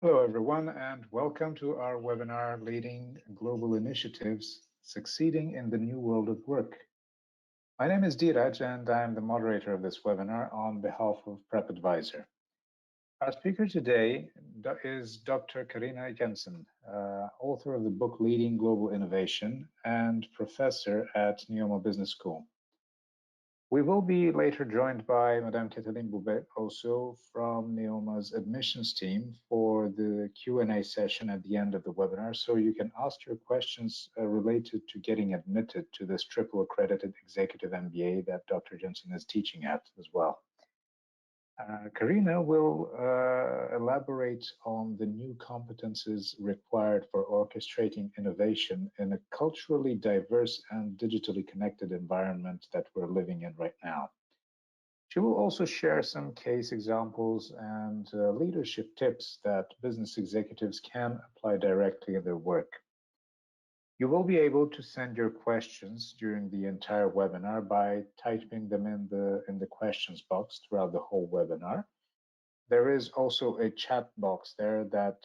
Hello, everyone, and welcome to our webinar, Leading Global Initiatives, Succeeding in the New World of Work. My name is Dheeraj, and I am the moderator of this webinar on behalf of Prep Advisor. Our speaker today is Dr. Karina Jensen, author of the book Leading Global Innovation and professor at NEOMA Business School. We will be later joined by Madame Kathleen Boubet, also from NEOMA's admissions team, for the Q&A session at the end of the webinar, so you can ask your questions related to getting admitted to this triple accredited executive MBA that Dr. Jensen is teaching at as well. Karina will elaborate on the new competencies required for orchestrating innovation in a culturally diverse and digitally connected environment that we're living in right now. She will also share some case examples and leadership tips that business executives can apply directly in their work. You will be able to send your questions during the entire webinar by typing them in the questions box throughout the whole webinar. There is also a chat box there that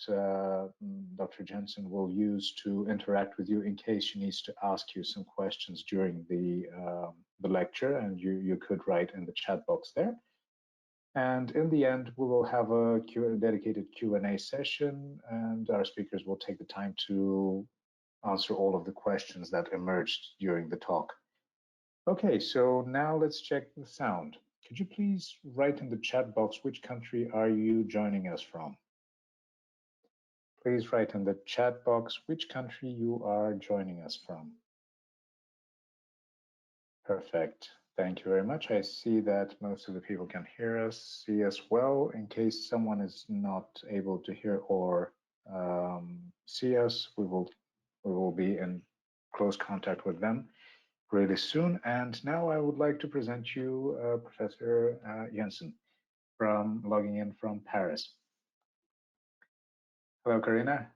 Dr. Jensen will use to interact with you in case she needs to ask you some questions during the lecture, and you could write in the chat box there. And in the end, we will have a dedicated Q&A session, and our speakers will take the time to answer all of the questions that emerged during the talk. Okay, so now let's check the sound. Could you please write in the chat box which country are you joining us from? Please write in the chat box which country you are joining us from. Perfect. Thank you very much. I see that most of the people can hear us, see us well. In case someone is not able to hear or see us, we will be in close contact with them really soon. And now I would like to present you Professor Jensen, logging in from Paris. Hello, Karina.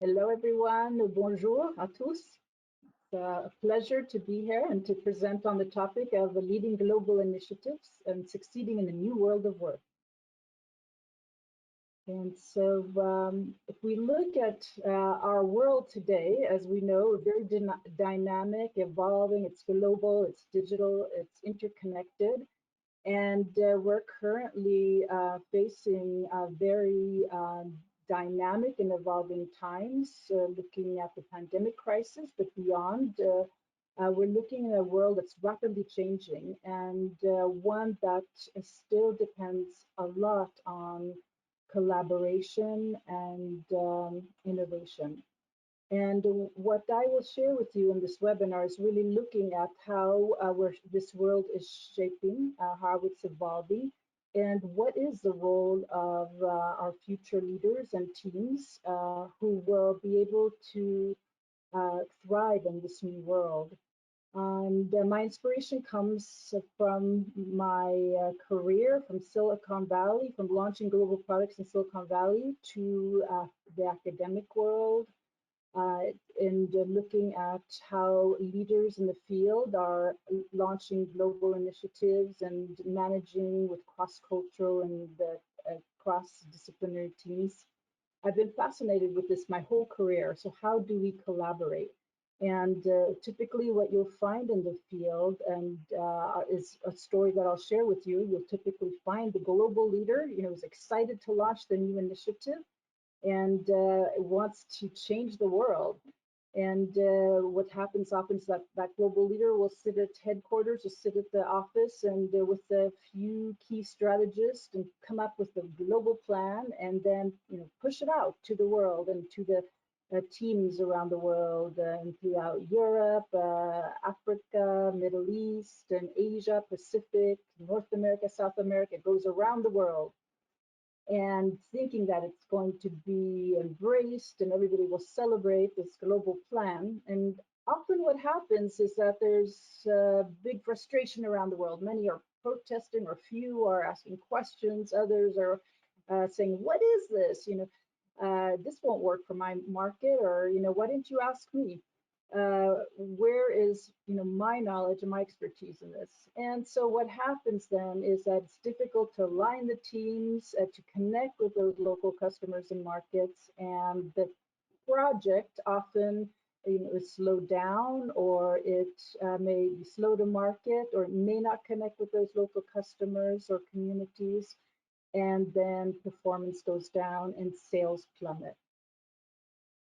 Hello, everyone. Bonjour à tous. It's a pleasure to be here and to present on the topic of leading global initiatives and succeeding in the new world of work. And so if we look at our world today, as we know, very dynamic, evolving, it's global, it's digital, it's interconnected. And we're currently facing very dynamic and evolving times, looking at the pandemic crisis, but beyond, we're looking at a world that's rapidly changing and one that still depends a lot on collaboration and innovation. And what I will share with you in this webinar is really looking at how this world is shaping, how it's evolving, and what is the role of our future leaders and teams who will be able to thrive in this new world. And my inspiration comes from my career from Silicon Valley, from launching global products in Silicon Valley to the academic world, and looking at how leaders in the field are launching global initiatives and managing with cross-cultural and cross-disciplinary teams. I've been fascinated with this my whole career. So how do we collaborate? And typically what you'll find in the field and is a story that I'll share with you. You'll typically find the global leader, who's excited to launch the new initiative and wants to change the world. And what happens often is that that global leader will sit at headquarters or sit at the office and with a few key strategists and come up with a global plan and then push it out to the world and to the teams around the world and throughout Europe, Africa, Middle East, and Asia, Pacific, North America, South America. It goes around the world, and thinking that it's going to be embraced and everybody will celebrate this global plan. And often what happens is that there's big frustration around the world. Many are protesting, or few are asking questions. Others are saying, what is this? This won't work for my market, or why didn't you ask me? where is my knowledge and my expertise in this? And so what happens then is that it's difficult to align the teams, to connect with those local customers and markets, and the project often is slowed down, or it may be slow to market, or it may not connect with those local customers or communities, and then performance goes down and sales plummet.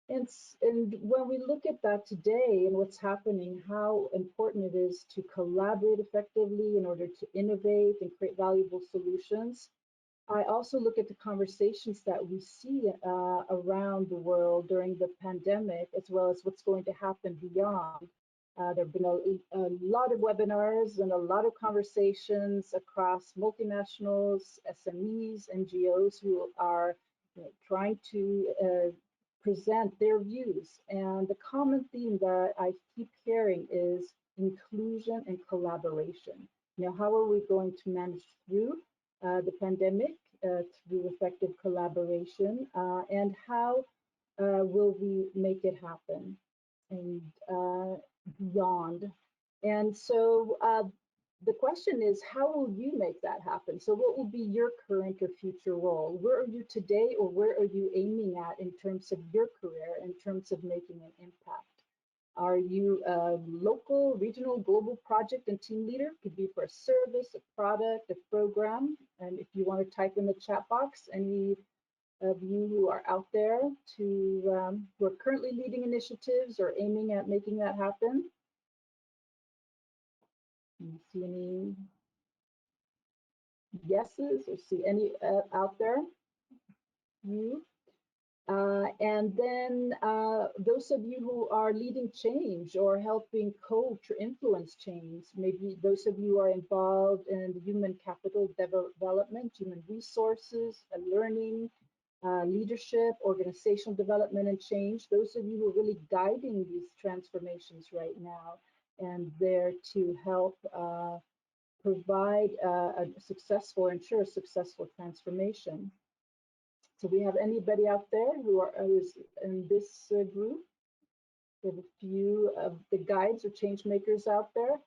And when we look at that today and what's happening, how important it is to collaborate effectively in order to innovate and create valuable solutions, I also look at the conversations that we see around the world during the pandemic, as well as what's going to happen beyond. There have been a lot of webinars and a lot of conversations across multinationals, SMEs, NGOs who are trying to present their views. And the common theme that I keep hearing is inclusion and collaboration. How are we going to manage through the pandemic through effective collaboration, and how will we make it happen and beyond? And so the question is, how will you make that happen? So what will be your current or future role? Where are you today, or where are you aiming at in terms of your career, in terms of making an impact? Are you a local, regional, global project and team leader? Could be for a service, a product, a program. And if you want to type in the chat box, any of you who are out there who are currently leading initiatives or aiming at making that happen. See any yeses, or see any out there? You. And then those of you who are leading change or helping coach or influence change, maybe those of you who are involved in the human capital development, human resources, learning, leadership, organizational development and change, those of you who are really guiding these transformations right now and there to help provide a successful, ensure a successful transformation. So we have anybody out there who is in this group? We have a few of the guides or change makers out there.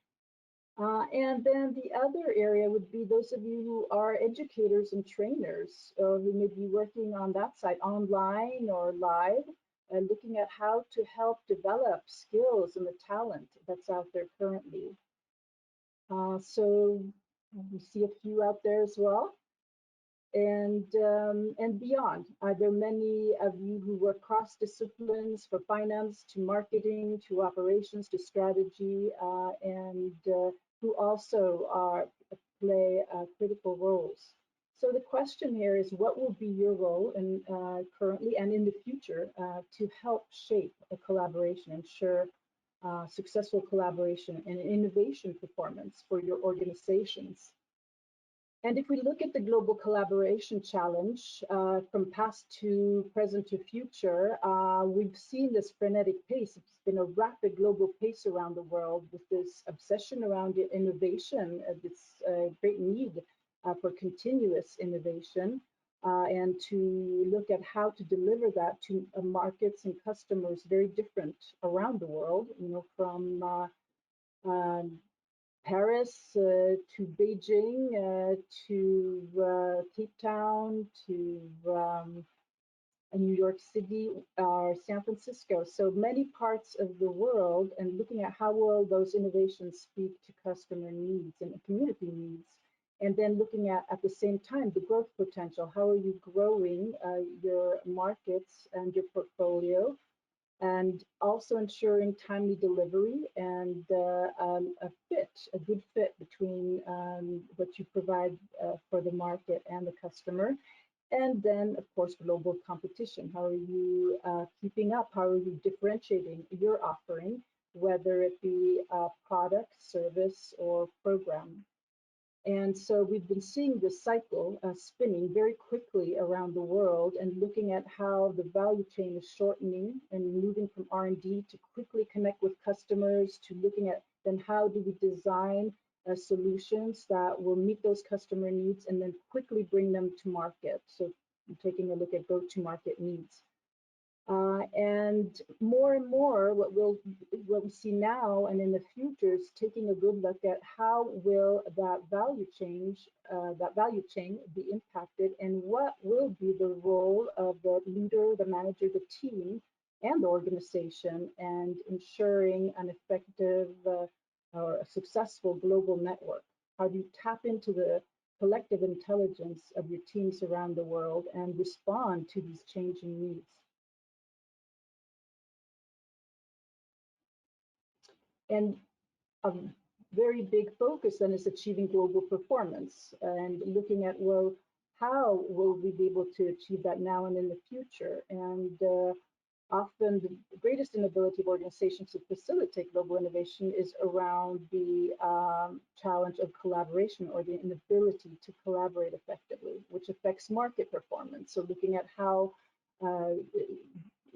And then the other area would be those of you who are educators and trainers, who may be working on that side, online or live, looking at how to help develop skills and the talent that's out there currently. So we see a few out there as well. And beyond. Are there many of you who work cross disciplines, from finance to marketing to operations to strategy, and who also play critical roles? So the question here is, what will be your role in, currently and in the future to help shape a collaboration, ensure successful collaboration and innovation performance for your organizations? And if we look at the global collaboration challenge from past to present to future, we've seen this frenetic pace. It's been a rapid global pace around the world with this obsession around innovation, this great need for continuous innovation, and to look at how to deliver that to markets and customers very different around the world, from Paris to Beijing to Cape Town to New York City or San Francisco. So many parts of the world, and looking at how will those innovations speak to customer needs and community needs. And then looking at the same time, the growth potential. How are you growing your markets and your portfolio? And also ensuring timely delivery and a good fit between what you provide for the market and the customer. And then, of course, global competition. How are you keeping up? How are you differentiating your offering, whether it be a product, service, or program? And so we've been seeing this cycle spinning very quickly around the world, and looking at how the value chain is shortening and moving from R&D to quickly connect with customers, to looking at then how do we design solutions that will meet those customer needs and then quickly bring them to market. So taking a look at go-to-market needs. And more, what we see now and in the future is taking a good look at how will that value chain be impacted, and what will be the role of the leader, the manager, the team, and the organization, and ensuring an effective or a successful global network. How do you tap into the collective intelligence of your teams around the world and respond to these changing needs? And a very big focus then is achieving global performance and looking at, well, how will we be able to achieve that now and in the future? And often the greatest inability of organizations to facilitate global innovation is around the challenge of collaboration, or the inability to collaborate effectively, which affects market performance. So looking at how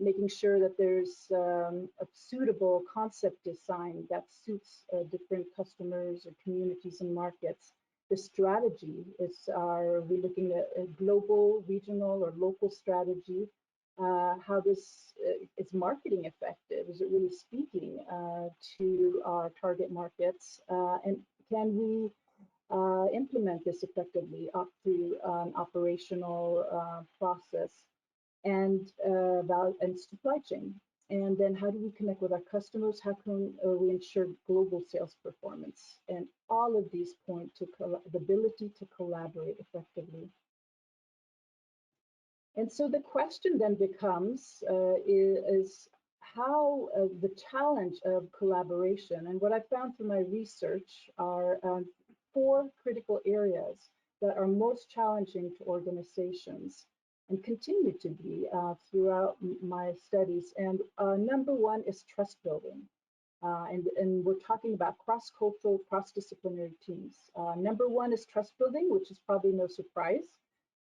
making sure that there's a suitable concept design that suits different customers or communities and markets. The strategy is, are we looking at a global, regional, or local strategy? How this is marketing effective? Is it really speaking to our target markets? And can we implement this effectively up through an operational process? And supply chain. And then how do we connect with our customers? How can we ensure global sales performance? And all of these point to the ability to collaborate effectively. And so the question then becomes is how the challenge of collaboration. And what I found through my research are 4 critical areas that are most challenging to organizations and continue to be throughout my studies. And number 1 is trust building. And we're talking about cross-cultural, cross-disciplinary teams. Number 1 is trust building, which is probably no surprise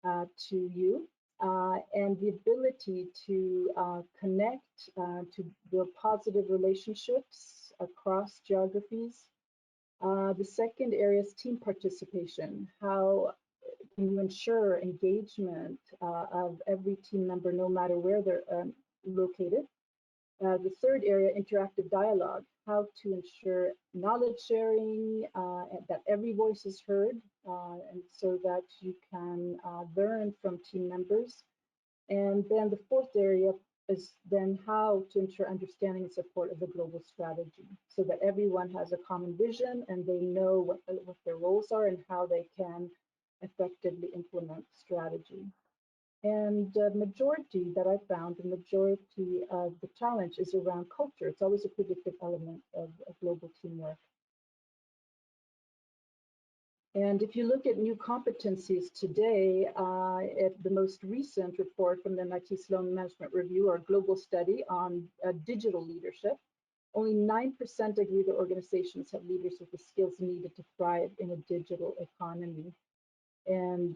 to you. And the ability to connect, to build positive relationships across geographies. The second area is team participation. How can you ensure engagement of every team member, no matter where they're located? The third area, interactive dialogue. How to ensure knowledge sharing, that every voice is heard, and so that you can learn from team members. And then the fourth area is then how to ensure understanding and support of the global strategy, so that everyone has a common vision and they know what their roles are and how they can effectively implement strategy. And the majority that I found, the majority of the challenge is around culture. It's always a predictive element of global teamwork. And if you look at new competencies today, at the most recent report from the MIT Sloan Management Review, or global study on digital leadership, only 9% agree that organizations have leaders with the skills needed to thrive in a digital economy. And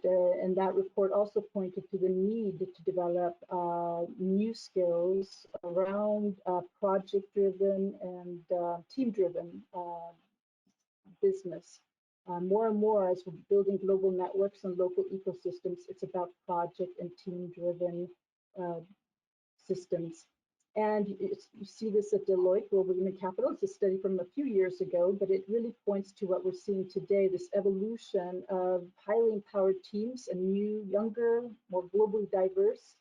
that report also pointed to the need to develop new skills around project-driven and team-driven business. More and more, as we're building global networks and local ecosystems, it's about project and team-driven systems. And you see this at Deloitte Global Human Capital. It's a study from a few years ago, but it really points to what we're seeing today, this evolution of highly empowered teams and new, younger, more globally diverse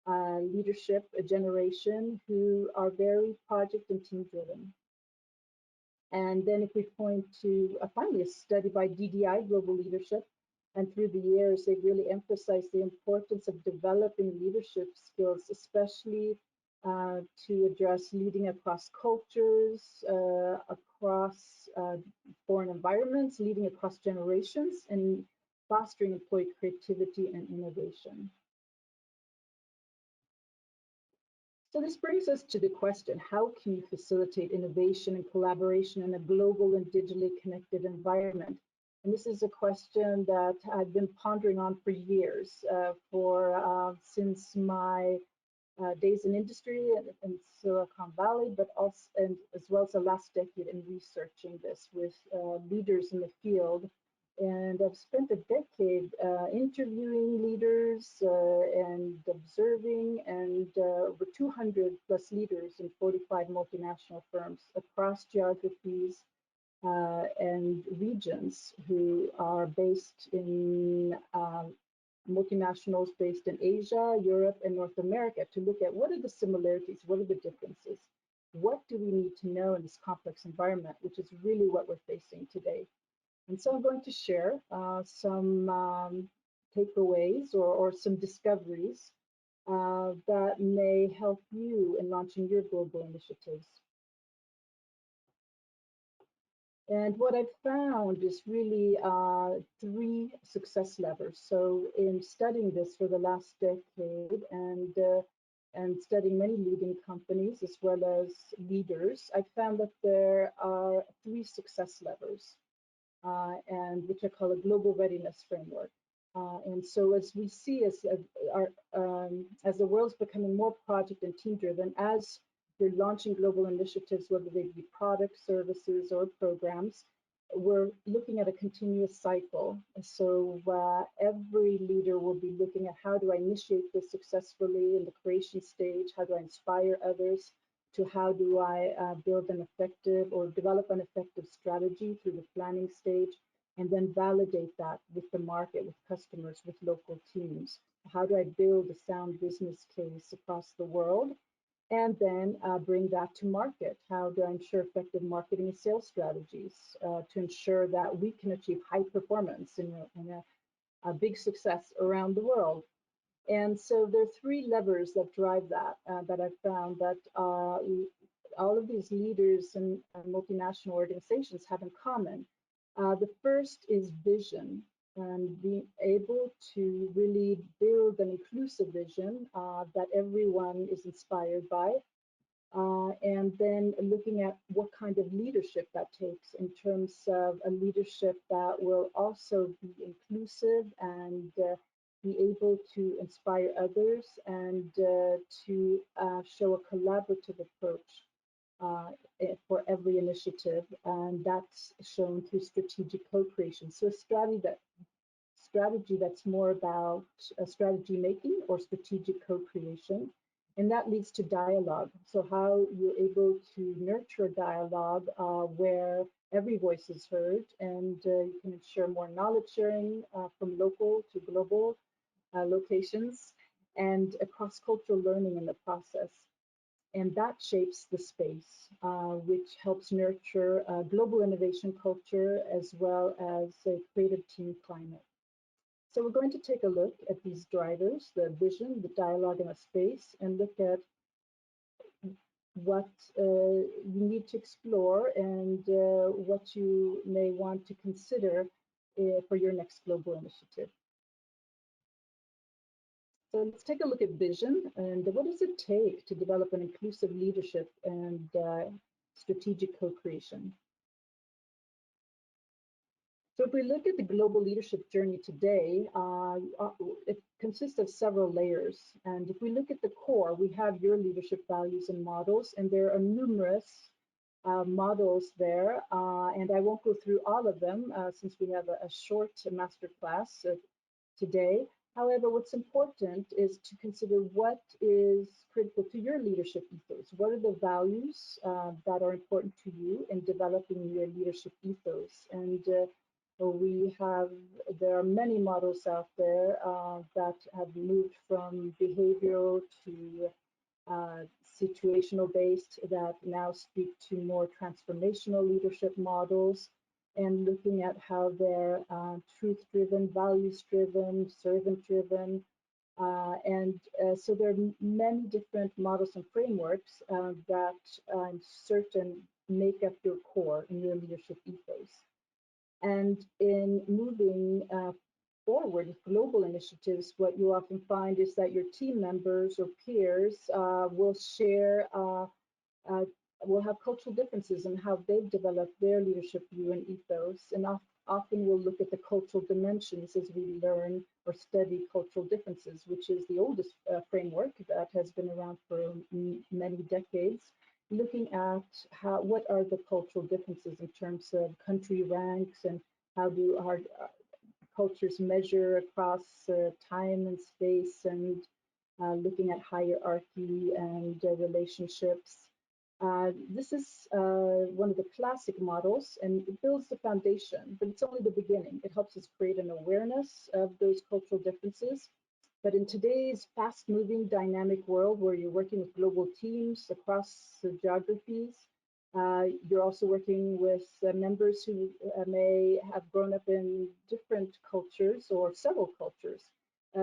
leadership, a generation who are very project and team-driven. And then if we point to finally a study by DDI, Global Leadership, and through the years, they've really emphasized the importance of developing leadership skills, especially to address leading across cultures, across foreign environments, leading across generations, and fostering employee creativity and innovation. So this brings us to the question, how can you facilitate innovation and collaboration in a global and digitally connected environment? And this is a question that I've been pondering on for years, since my days in industry in Silicon Valley, but also, and as well as the last decade in researching this with leaders in the field And I've spent a decade interviewing leaders and observing, and over 200 plus leaders in 45 multinational firms across geographies and regions who are based in multinationals based in Asia, Europe, and North America to look at what are the similarities, what are the differences, what do we need to know in this complex environment, which is really what we're facing today. And so I'm going to share some takeaways or some discoveries that may help you in launching your global initiatives. And what I've found is really three success levers. So in studying this for the last decade and studying many leading companies as well as leaders, I found that there are three success levers, and which I call a global readiness framework. And so as we see as the world's becoming more project and team driven, as you're launching global initiatives, whether they be products, services, or programs, we're looking at a continuous cycle. So every leader will be looking at how do I initiate this successfully in the creation stage? How do I inspire others? To how do I build an effective or develop an effective strategy through the planning stage, and then validate that with the market, with customers, with local teams. How do I build a sound business case across the world? And then bring that to market. How do I ensure effective marketing and sales strategies to ensure that we can achieve high performance in a big success around the world? And so there are three levers that drive that I've found that all of these leaders and multinational organizations have in common. The first is vision, and being able to really build an inclusive vision that everyone is inspired by. And then looking at what kind of leadership that takes in terms of a leadership that will also be inclusive and be able to inspire others and to show a collaborative approach for every initiative. And that's shown through strategic co-creation. So a strategy that's more about strategy making or strategic co-creation. And that leads to dialogue. So how you're able to nurture a dialogue where every voice is heard, and you can ensure more knowledge sharing from local to global locations, and cross-cultural learning in the process. And that shapes the space, which helps nurture a global innovation culture as well as a creative team climate. So we're going to take a look at these drivers, the vision, the dialogue, and the space, and look at what you need to explore and what you may want to consider for your next global initiative. So let's take a look at vision and what does it take to develop an inclusive leadership and strategic co-creation. So if we look at the global leadership journey today, it consists of several layers. And if we look at the core, we have your leadership values and models, and there are numerous models there. And I won't go through all of them since we have a short masterclass today. However, what's important is to consider what is critical to your leadership ethos. What are the values that are important to you in developing your leadership ethos? And there are many models out there that have moved from behavioral to situational based that now speak to more transformational leadership models, and looking at how they're truth driven, values driven, servant driven. So there are many different models and frameworks that I'm certain make up your core in your leadership ethos. And in moving forward with global initiatives, what you often find is that your team members or peers will share, will have cultural differences in how they've developed their leadership view and ethos. And often we'll look at the cultural dimensions as we learn or study cultural differences, which is the oldest framework that has been around for many decades, looking at what are the cultural differences in terms of country ranks and how do our cultures measure across time and space, and looking at hierarchy and relationships. This is one of the classic models, and it builds the foundation, but it's only the beginning. It helps us create an awareness of those cultural differences. But in today's fast-moving, dynamic world where you're working with global teams across geographies, you're also working with members who may have grown up in different cultures or several cultures.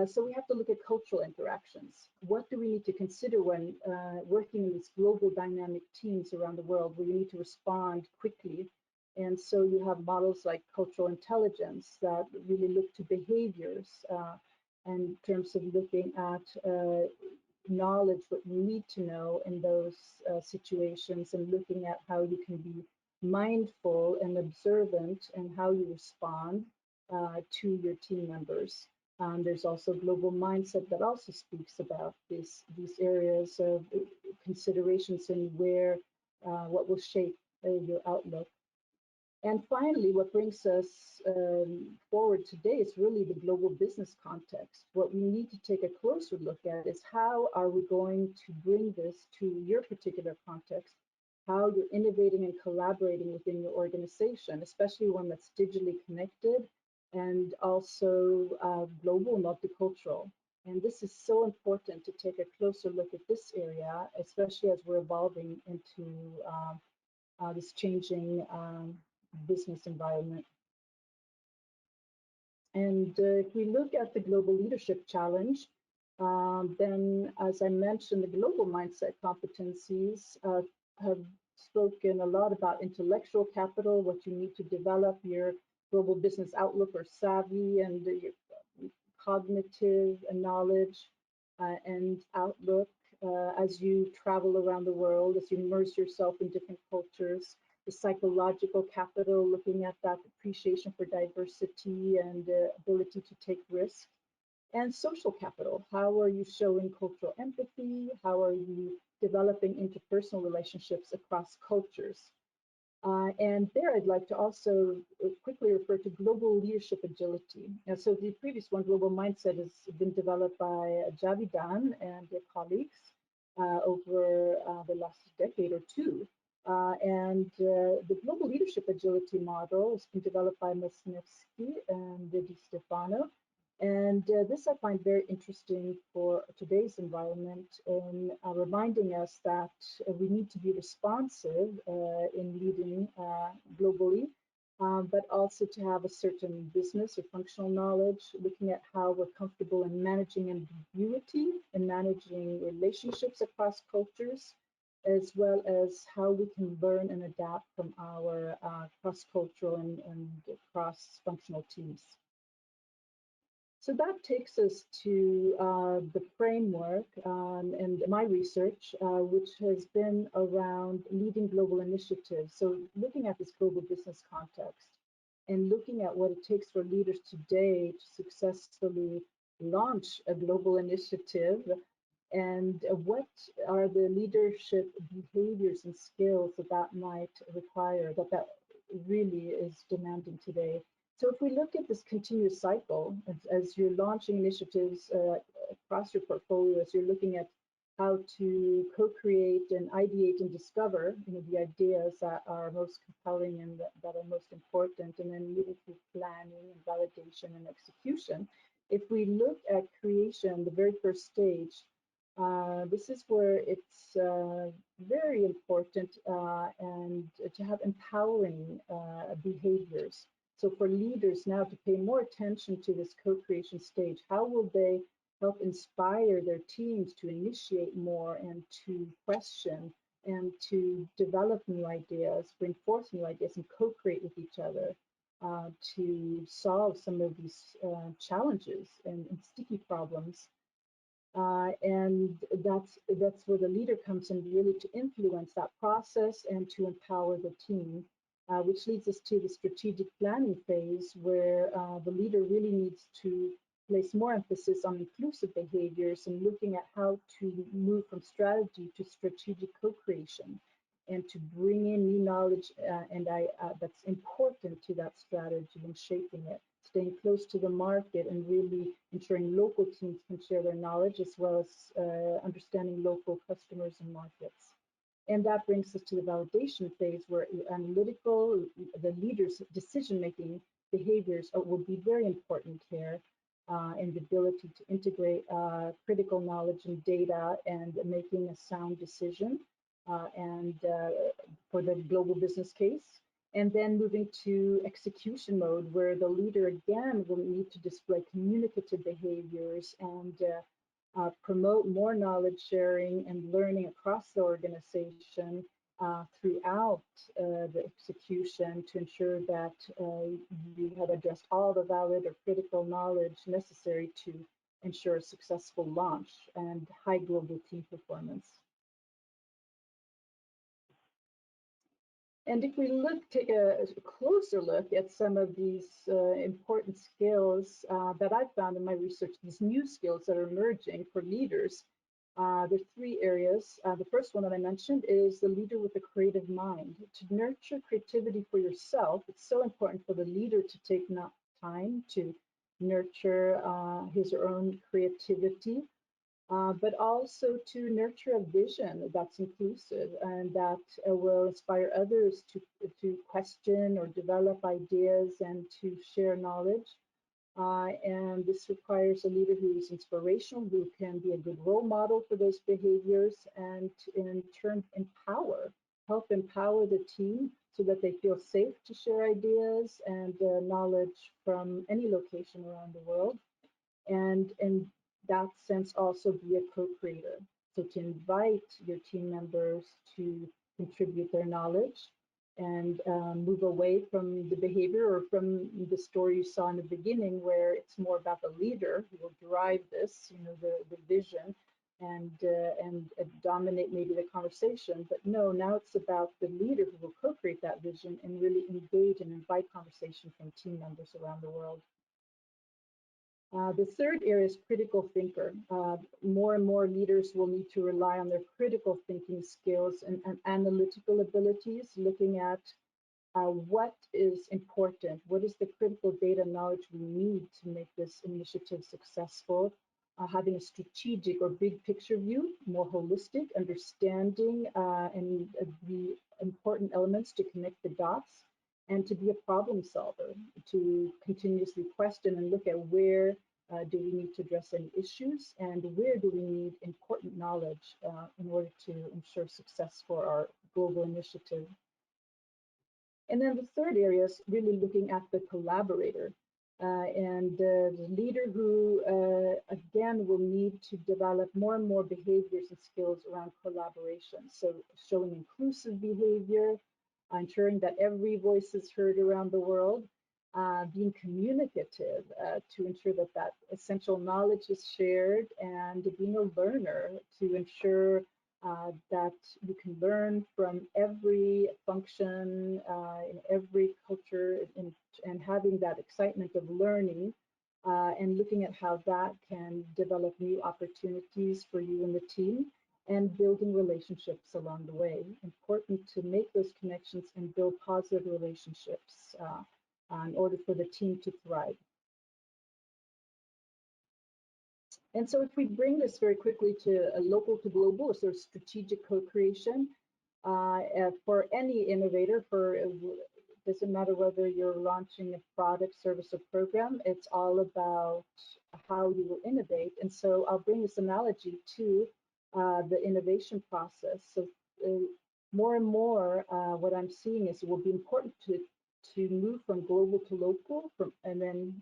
So we have to look at cultural interactions. What do we need to consider when working in these global dynamic teams around the world where you need to respond quickly? And so you have models like cultural intelligence that really look to behaviors in terms of looking at knowledge, what you need to know in those situations, and looking at how you can be mindful and observant and how you respond to your team members. There's also global mindset that also speaks about these areas of considerations and where what will shape your outlook. And finally, what brings us forward today is really the global business context. What we need to take a closer look at is how are we going to bring this to your particular context, how you're innovating and collaborating within your organization, especially one that's digitally connected and also global, multicultural. And this is so important to take a closer look at this area, especially as we're evolving into this changing business environment. And if we look at the Global Leadership Challenge, then as I mentioned, the global mindset competencies have spoken a lot about intellectual capital, what you need to develop, your global business outlook or savvy, and your cognitive knowledge and outlook as you travel around the world, as you immerse yourself in different cultures. The psychological capital, looking at that appreciation for diversity and ability to take risks. And social capital, how are you showing cultural empathy? How are you developing interpersonal relationships across cultures? And there I'd like to also quickly refer to global leadership agility. And so the previous one, global mindset, has been developed by Javidan and their colleagues over the last decade or two. The global leadership agility model has been developed by Mosnevsky and Di Stefano. And this I find very interesting for today's environment in reminding us that we need to be responsive in leading globally, but also to have a certain business or functional knowledge, looking at how we're comfortable in managing ambiguity and managing relationships across cultures, as well as how we can learn and adapt from our cross-cultural and cross-functional teams. So that takes us to the framework and my research, which has been around leading global initiatives. So looking at this global business context and looking at what it takes for leaders today to successfully launch a global initiative, and what are the leadership behaviors and skills that might require, that really is demanding today. So if we look at this continuous cycle, as you're launching initiatives across your portfolio, as you're looking at how to co-create and ideate and discover, the ideas that are most compelling and that are most important, and then moving through planning and validation and execution. If we look at creation, the very first stage, this is where it's very important and to have empowering behaviors. So for leaders now to pay more attention to this co-creation stage, how will they help inspire their teams to initiate more and to question and to develop new ideas, bring forth new ideas, and co-create with each other to solve some of these challenges and sticky problems. And that's where the leader comes in, really to influence that process and to empower the team. Which leads us to the strategic planning phase, where the leader really needs to place more emphasis on inclusive behaviors and looking at how to move from strategy to strategic co-creation. and to bring in new knowledge that's important to that strategy and shaping it, staying close to the market and really ensuring local teams can share their knowledge as well as understanding local customers and markets. And that brings us to the validation phase where the leader's decision-making behaviors will be very important here, and the ability to integrate critical knowledge and data and making a sound decision for the global business case. And then moving to execution mode, where the leader again will need to display communicative behaviors and promote more knowledge sharing and learning across the organization throughout the execution to ensure that you have addressed all the valid or critical knowledge necessary to ensure a successful launch and high global team performance. And if we take a closer look at some of these important skills that I've found in my research, these new skills that are emerging for leaders, there are three areas. The first one that I mentioned is the leader with a creative mind. To nurture creativity for yourself, it's so important for the leader to take time to nurture his or her own creativity, but also to nurture a vision that's inclusive and that will inspire others to question or develop ideas and to share knowledge. And this requires a leader who is inspirational, who can be a good role model for those behaviors, and in turn help empower the team so that they feel safe to share ideas and knowledge from any location around the world. And in that sense, also be a co-creator. So to invite your team members to contribute their knowledge and move away from the behavior or from the story you saw in the beginning, where it's more about the leader who will drive this, the vision and dominate maybe the conversation. But no, now it's about the leader who will co-create that vision and really engage and invite conversation from team members around the world. The third area is critical thinker. More and more leaders will need to rely on their critical thinking skills and analytical abilities, looking at what is important, what is the critical data knowledge we need to make this initiative successful, having a strategic or big picture view, more holistic understanding and the important elements to connect the dots, and to be a problem solver, to continuously question and look at where do we need to address any issues and where do we need important knowledge in order to ensure success for our global initiative. And then the third area is really looking at the collaborator and the leader who, again, will need to develop more and more behaviors and skills around collaboration. So showing inclusive behavior, ensuring that every voice is heard around the world, being communicative to ensure that that essential knowledge is shared, and being a learner to ensure that you can learn from every function in every culture, and having that excitement of learning and looking at how that can develop new opportunities for you and the team, and building relationships along the way. Important to make those connections and build positive relationships in order for the team to thrive. And so if we bring this very quickly to a local to global, so strategic co-creation, for any innovator, doesn't matter whether you're launching a product, service, or program, it's all about how you will innovate. And so I'll bring this analogy to the innovation process. So more and more, what I'm seeing is it will be important to move from global to local, and then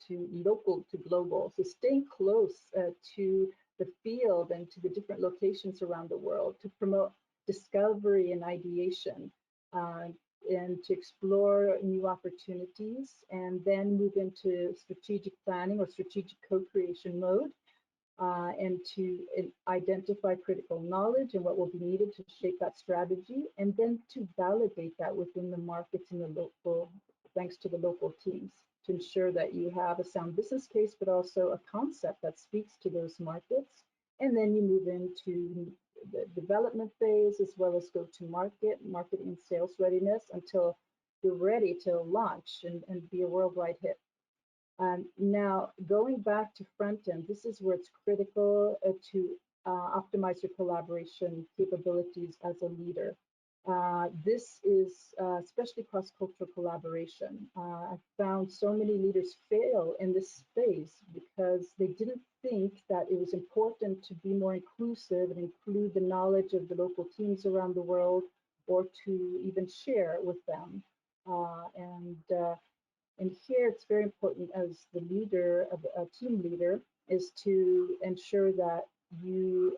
to local to global. So staying close to the field and to the different locations around the world to promote discovery and ideation, and to explore new opportunities, and then move into strategic planning or strategic co-creation mode, and to identify critical knowledge and what will be needed to shape that strategy, and then to validate that within the markets and the local, thanks to the local teams, to ensure that you have a sound business case, but also a concept that speaks to those markets. And then you move into the development phase, as well as go-to-market, marketing, and sales readiness until you're ready to launch and be a worldwide hit. Now, going back to front end, this is where it's critical to optimize your collaboration capabilities as a leader. This is especially cross-cultural collaboration. I've found so many leaders fail in this phase because they didn't think that it was important to be more inclusive and include the knowledge of the local teams around the world, or to even share with them. And here it's very important as the leader, of a team leader, is to ensure that you,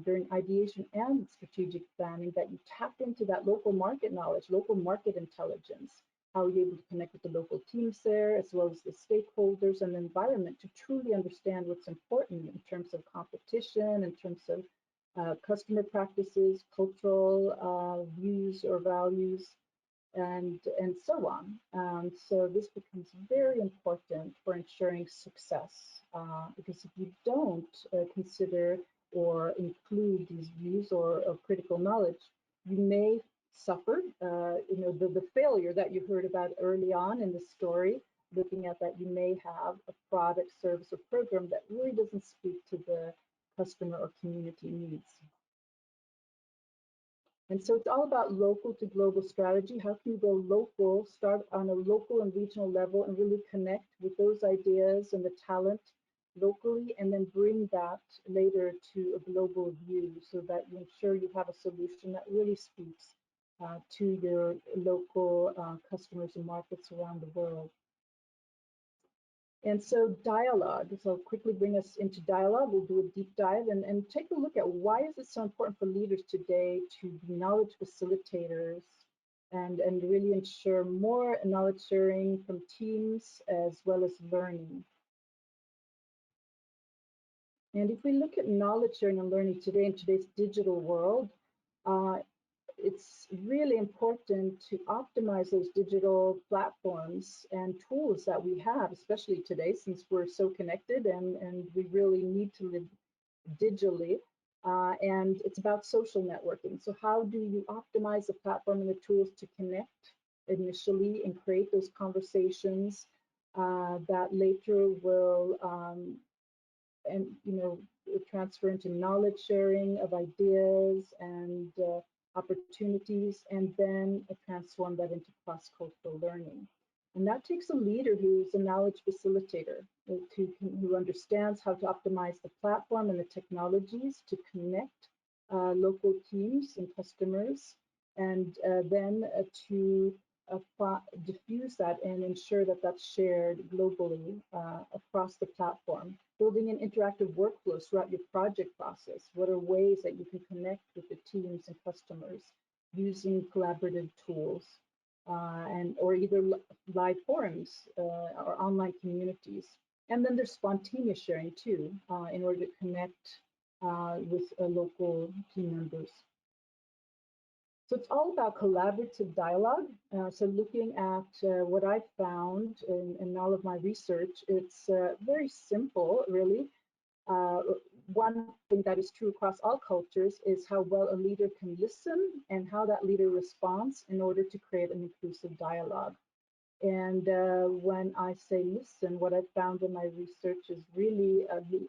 during ideation and strategic planning, that you tap into that local market knowledge, local market intelligence, how you're able to connect with the local teams there, as well as the stakeholders and the environment, to truly understand what's important in terms of competition, in terms of customer practices, cultural views or values, and so on. So this becomes very important for ensuring success, because if you don't consider or include these views or critical knowledge, you may suffer, the failure that you heard about early on in the story, looking at that you may have a product, service, or program that really doesn't speak to the customer or community needs. And so it's all about local to global strategy. How can you go local, start on a local and regional level, and really connect with those ideas and the talent locally, and then bring that later to a global view, so that you ensure you have a solution that really speaks to your local customers and markets around the world. And so dialogue, so I'll quickly bring us into dialogue. We'll do a deep dive and take a look at why is it so important for leaders today to be knowledge facilitators and really ensure more knowledge sharing from teams as well as learning. And if we look at knowledge sharing and learning today in today's digital world, it's really important to optimize those digital platforms and tools that we have, especially today, since we're so connected and we really need to live digitally. And it's about social networking. So how do you optimize the platform and the tools to connect initially and create those conversations that later will transfer into knowledge sharing of ideas and opportunities, and then transform that into cross-cultural learning. And that takes a leader who's a knowledge facilitator, who understands how to optimize the platform and the technologies to connect local teams and customers, and then to diffuse that and ensure that that's shared globally across the platform. Building an interactive workflows throughout your project process. What are ways that you can connect with the teams and customers using collaborative tools, or either live forums or online communities. And then there's spontaneous sharing too, in order to connect with local team members. So it's all about collaborative dialogue. So looking at what I found in all of my research, it's very simple, really. One thing that is true across all cultures is how well a leader can listen and how that leader responds in order to create an inclusive dialogue. And when I say listen, what I've found in my research is really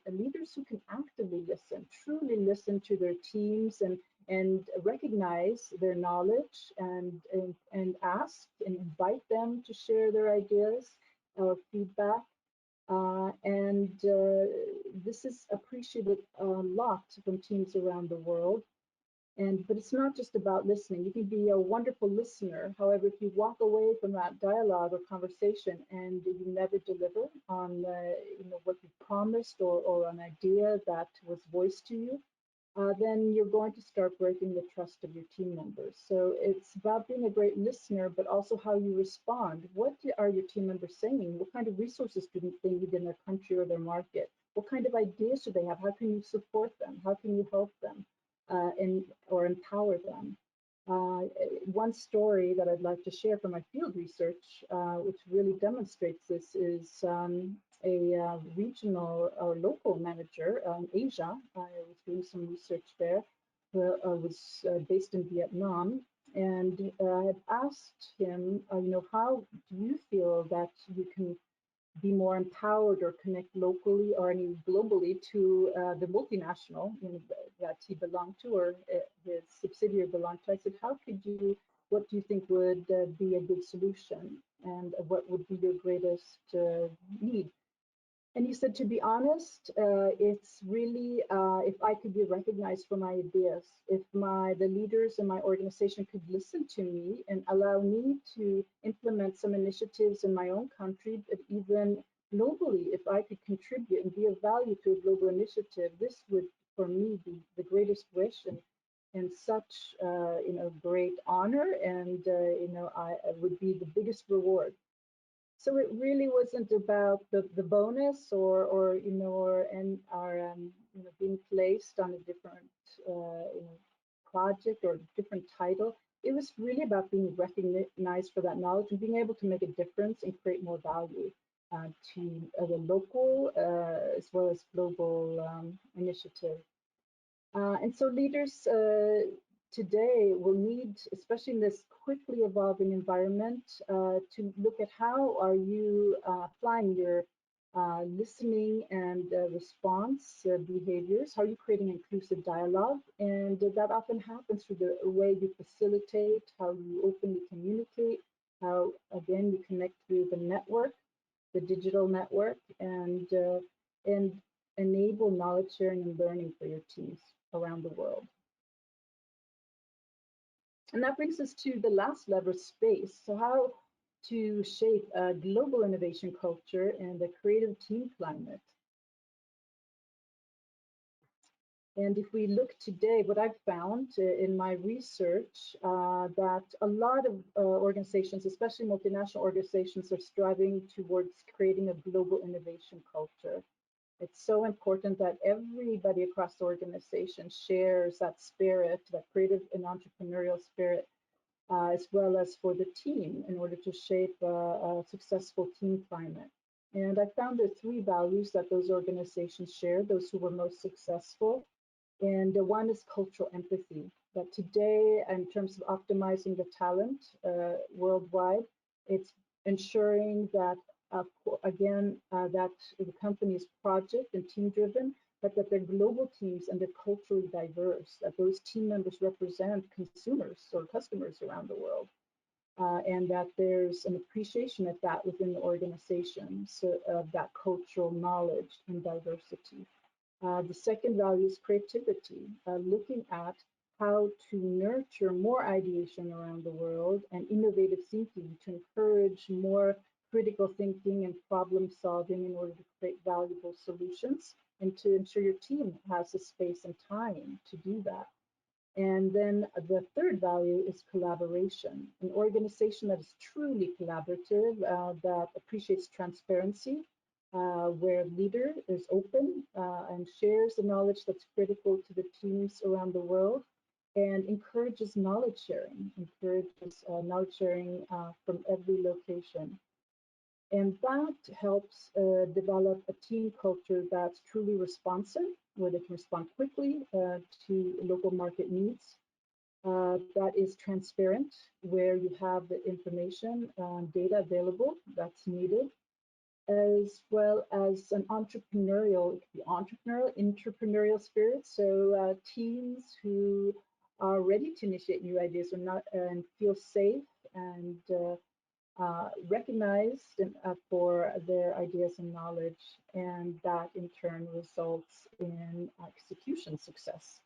leaders who can actively listen, truly listen to their teams and recognize their knowledge and ask and invite them to share their ideas or feedback. This is appreciated a lot from teams around the world. But it's not just about listening. You can be a wonderful listener. However, if you walk away from that dialogue or conversation and you never deliver on what you promised or an idea that was voiced to you, then you're going to start breaking the trust of your team members. So it's about being a great listener, but also how you respond. What are your team members saying? What kind of resources do they need in their country or their market? What kind of ideas do they have? How can you support them? How can you help them or empower them? One story that I'd like to share from my field research, which really demonstrates this, is a regional or local manager in Asia. I was doing some research there, was based in Vietnam, and I had asked him, how do you feel that you can be more empowered or connect locally or any globally to the multinational that he belonged to or his subsidiary belonged to. I said, what do you think would be a good solution, and what would be your greatest need? And he said, to be honest, it's really if I could be recognized for my ideas, if the leaders in my organization could listen to me and allow me to implement some initiatives in my own country, but even globally, if I could contribute and be of value to a global initiative, this would, for me, be the greatest wish and such, great honor, and I would be the biggest reward. So it really wasn't about the bonus or being placed on a different project or different title. It was really about being recognized for that knowledge and being able to make a difference and create more value to the local as well as global initiative. And so leaders today will need, especially in this quickly evolving environment, to look at how are you applying your listening and response behaviors, how are you creating inclusive dialogue, and that often happens through the way you facilitate, how you openly communicate, how, again, you connect through the network, the digital network, and enable knowledge sharing and learning for your teams around the world. And that brings us to the last lever, space. So how to shape a global innovation culture and a creative team climate. And if we look today, what I've found in my research, that a lot of organizations, especially multinational organizations, are striving towards creating a global innovation culture. It's so important that everybody across the organization shares that spirit, that creative and entrepreneurial spirit, as well as for the team in order to shape a successful team climate. And I found there are three values that those organizations share, those who were most successful. And one is cultural empathy, that today, in terms of optimizing the talent worldwide, it's ensuring that, again, that the company is project and team driven, but that their global teams and they're culturally diverse, that those team members represent consumers or customers around the world. And that there's an appreciation of that within the organization, so of that cultural knowledge and diversity. The second value is creativity, looking at how to nurture more ideation around the world and innovative thinking to encourage more critical thinking and problem solving in order to create valuable solutions and to ensure your team has the space and time to do that. And then the third value is collaboration, an organization that is truly collaborative, that appreciates transparency, where leader is open and shares the knowledge that's critical to the teams around the world, and encourages knowledge sharing, from every location. And that helps develop a team culture that's truly responsive, where they can respond quickly to local market needs. That is transparent, where you have the information and data available that's needed, as well as an entrepreneurial spirit. So teams who are ready to initiate new ideas and feel safe and recognized for their ideas and knowledge, and that in turn results in execution success.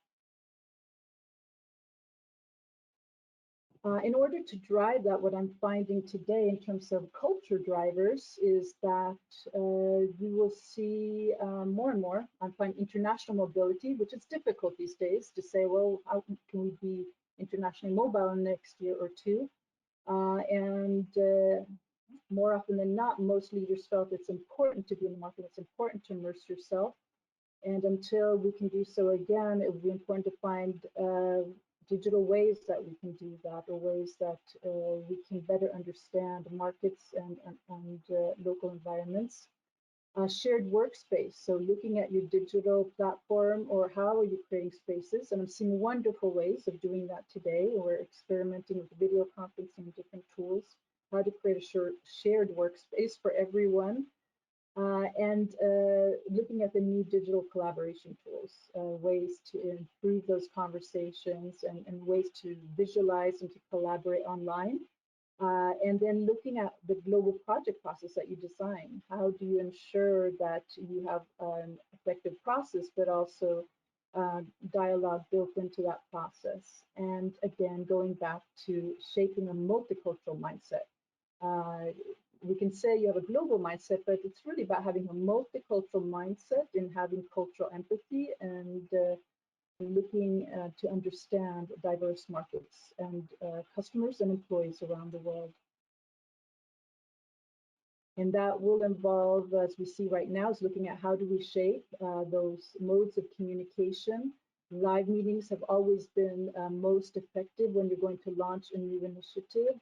In order to drive that, what I'm finding today in terms of culture drivers is that you will see more and more, I find international mobility, which is difficult these days to say, well, how can we be internationally mobile in the next year or two? And more often than not, most leaders felt it's important to be in the market, it's important to immerse yourself. And until we can do so again, it would be important to find digital ways that we can do that, or ways that we can better understand markets and local environments. Shared workspace, so looking at your digital platform or how are you creating spaces, and I'm seeing wonderful ways of doing that today. We're experimenting with video conferencing and different tools, how to create a shared workspace for everyone, and looking at the new digital collaboration tools, ways to improve those conversations and ways to visualize and to collaborate online. And then looking at the global project process that you design. How do you ensure that you have an effective process, but also dialogue built into that process? And again, going back to shaping a multicultural mindset. We can say you have a global mindset, but it's really about having a multicultural mindset and having cultural empathy and looking to understand diverse markets and customers and employees around the world. And that will involve, as we see right now, is looking at how do we shape those modes of communication. Live meetings have always been most effective when you're going to launch a new initiative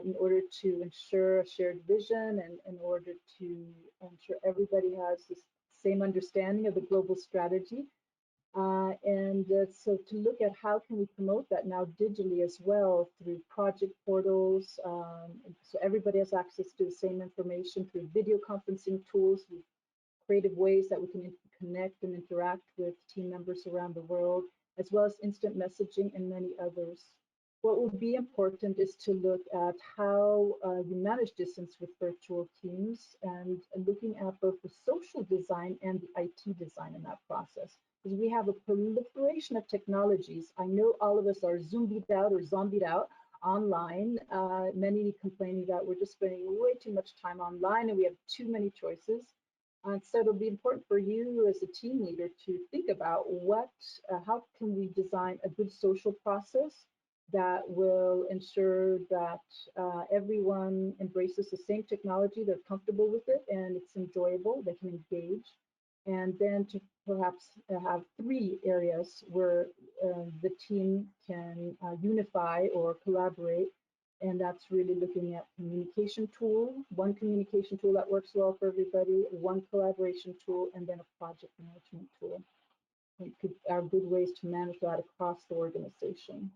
in order to ensure a shared vision and in order to ensure everybody has the same understanding of the global strategy. So to look at how can we promote that now digitally as well through project portals, so everybody has access to the same information through video conferencing tools, with creative ways that we can connect and interact with team members around the world, as well as instant messaging and many others. What will be important is to look at how you manage distance with virtual teams and looking at both the social design and the IT design in that process. Because we have a proliferation of technologies. I know all of us are zoomed out or zombied out online, many complaining that we're just spending way too much time online and we have too many choices. And so it'll be important for you as a team leader to think about how can we design a good social process that will ensure that everyone embraces the same technology, they're comfortable with it, and it's enjoyable, they can engage. And then to perhaps have 3 areas where the team can unify or collaborate. And that's really looking at communication tool, one communication tool that works well for everybody, one collaboration tool, and then a project management tool. Are good ways to manage that across the organization.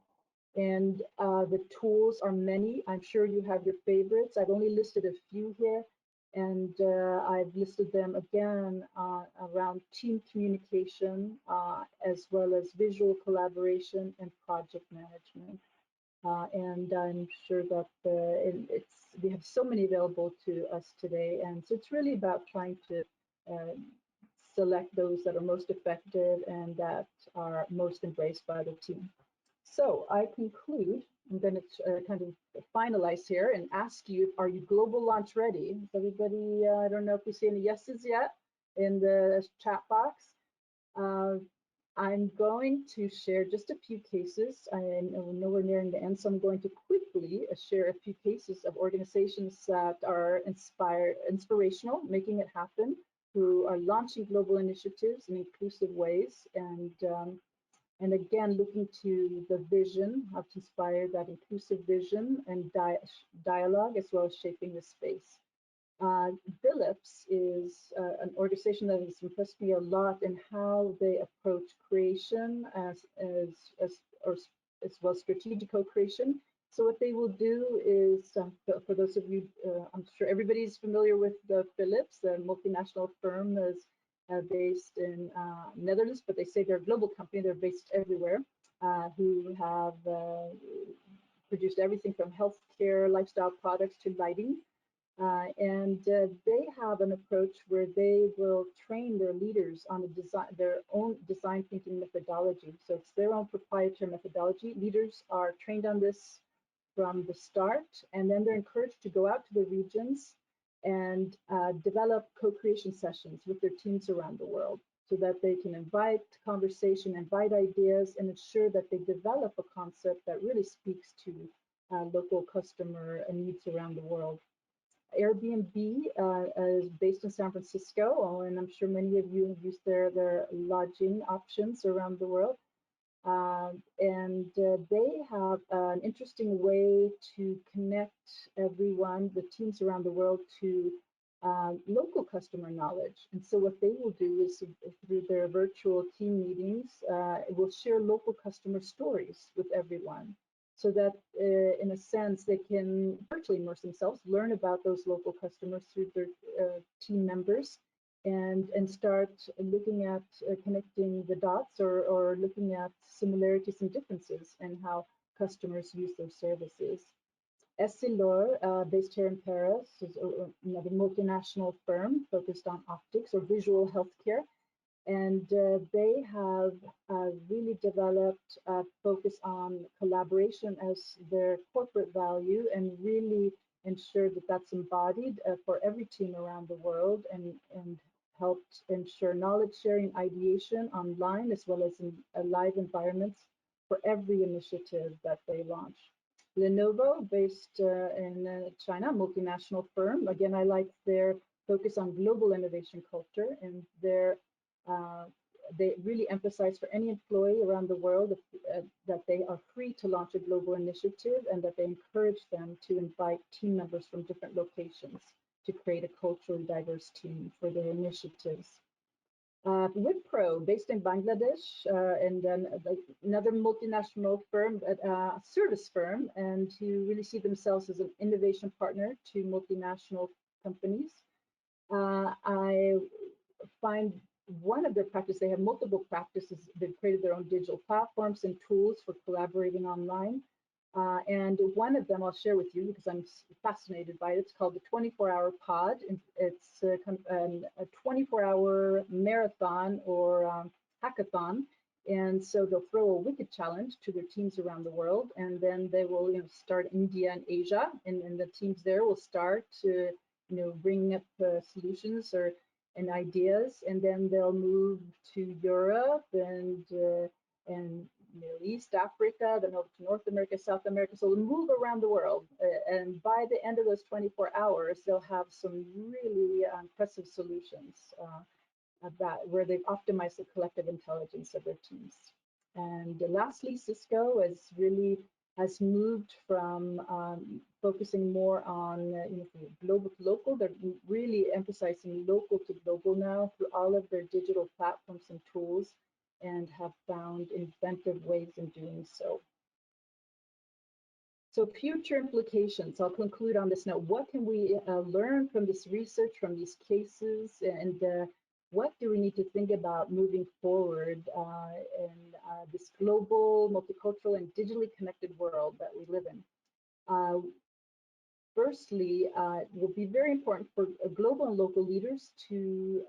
And the tools are many. I'm sure you have your favorites. I've only listed a few here, and I've listed them again around team communication, as well as visual collaboration and project management. And I'm sure that we have so many available to us today, and so it's really about trying to select those that are most effective and that are most embraced by the team. So I conclude, I'm going to kind of finalize here and ask you, are you global launch ready? Is everybody, I don't know if we see any yeses yet in the chat box. I'm going to share just a few cases. I know we're nearing the end, so I'm going to quickly share a few cases of organizations that are inspirational, making it happen, who are launching global initiatives in inclusive ways, and again, looking to the vision, how to inspire that inclusive vision and dialogue, as well as shaping the space. Philips is an organization that has impressed me a lot in how they approach creation as well as strategic co-creation. So what they will do is, for those of you, I'm sure everybody's familiar with the Philips, the multinational firm is based in Netherlands, but they say they're a global company. They're based everywhere, who have produced everything from healthcare, lifestyle products to lighting. And they have an approach where they will train their leaders on their own design thinking methodology. So it's their own proprietary methodology. Leaders are trained on this from the start, and then they're encouraged to go out to the regions and develop co-creation sessions with their teams around the world so that they can invite conversation, invite ideas, and ensure that they develop a concept that really speaks to local customer needs around the world. Airbnb is based in San Francisco, and I'm sure many of you have used their lodging options around the world. They have an interesting way to connect everyone, the teams around the world, to local customer knowledge. And so what they will do is through their virtual team meetings, will share local customer stories with everyone so that in a sense they can virtually immerse themselves, learn about those local customers through their team members and start looking at connecting the dots or looking at similarities and differences in how customers use their services. Essilor, based here in Paris, is another multinational firm focused on optics or visual healthcare. And they have really developed a focus on collaboration as their corporate value and really ensure that that's embodied for every team around the world and helped ensure knowledge sharing, ideation online, as well as in live environments for every initiative that they launch. Lenovo, based in China, multinational firm. Again, I like their focus on global innovation culture and their they really emphasize for any employee around the world that they are free to launch a global initiative and that they encourage them to invite team members from different locations to create a culturally diverse team for their initiatives. Wipro, based in Bangladesh, and then another multinational firm, a service firm, and who really see themselves as an innovation partner to multinational companies. I find one of their practices, they have multiple practices. They've created their own digital platforms and tools for collaborating online. And one of them I'll share with you because I'm fascinated by it. It's called the 24-hour pod. And it's kind of a 24-hour marathon or hackathon. And so they'll throw a wicked challenge to their teams around the world, and then they will, start India and Asia, and the teams there will start to, bring up solutions and ideas, and then they'll move to Europe and Middle East, Africa, then over to North America, South America. So they'll move around the world, and by the end of those 24 hours, they'll have some really impressive solutions where they've optimized the collective intelligence of their teams. And lastly, Cisco has moved from focusing more on global to local. They're really emphasizing local to global now through all of their digital platforms and tools, and have found inventive ways in doing so. So future implications, I'll conclude on this note. What can we learn from this research, from these cases, and what do we need to think about moving forward in this global, multicultural, and digitally connected world that we live in? Firstly, it will be very important for global and local leaders to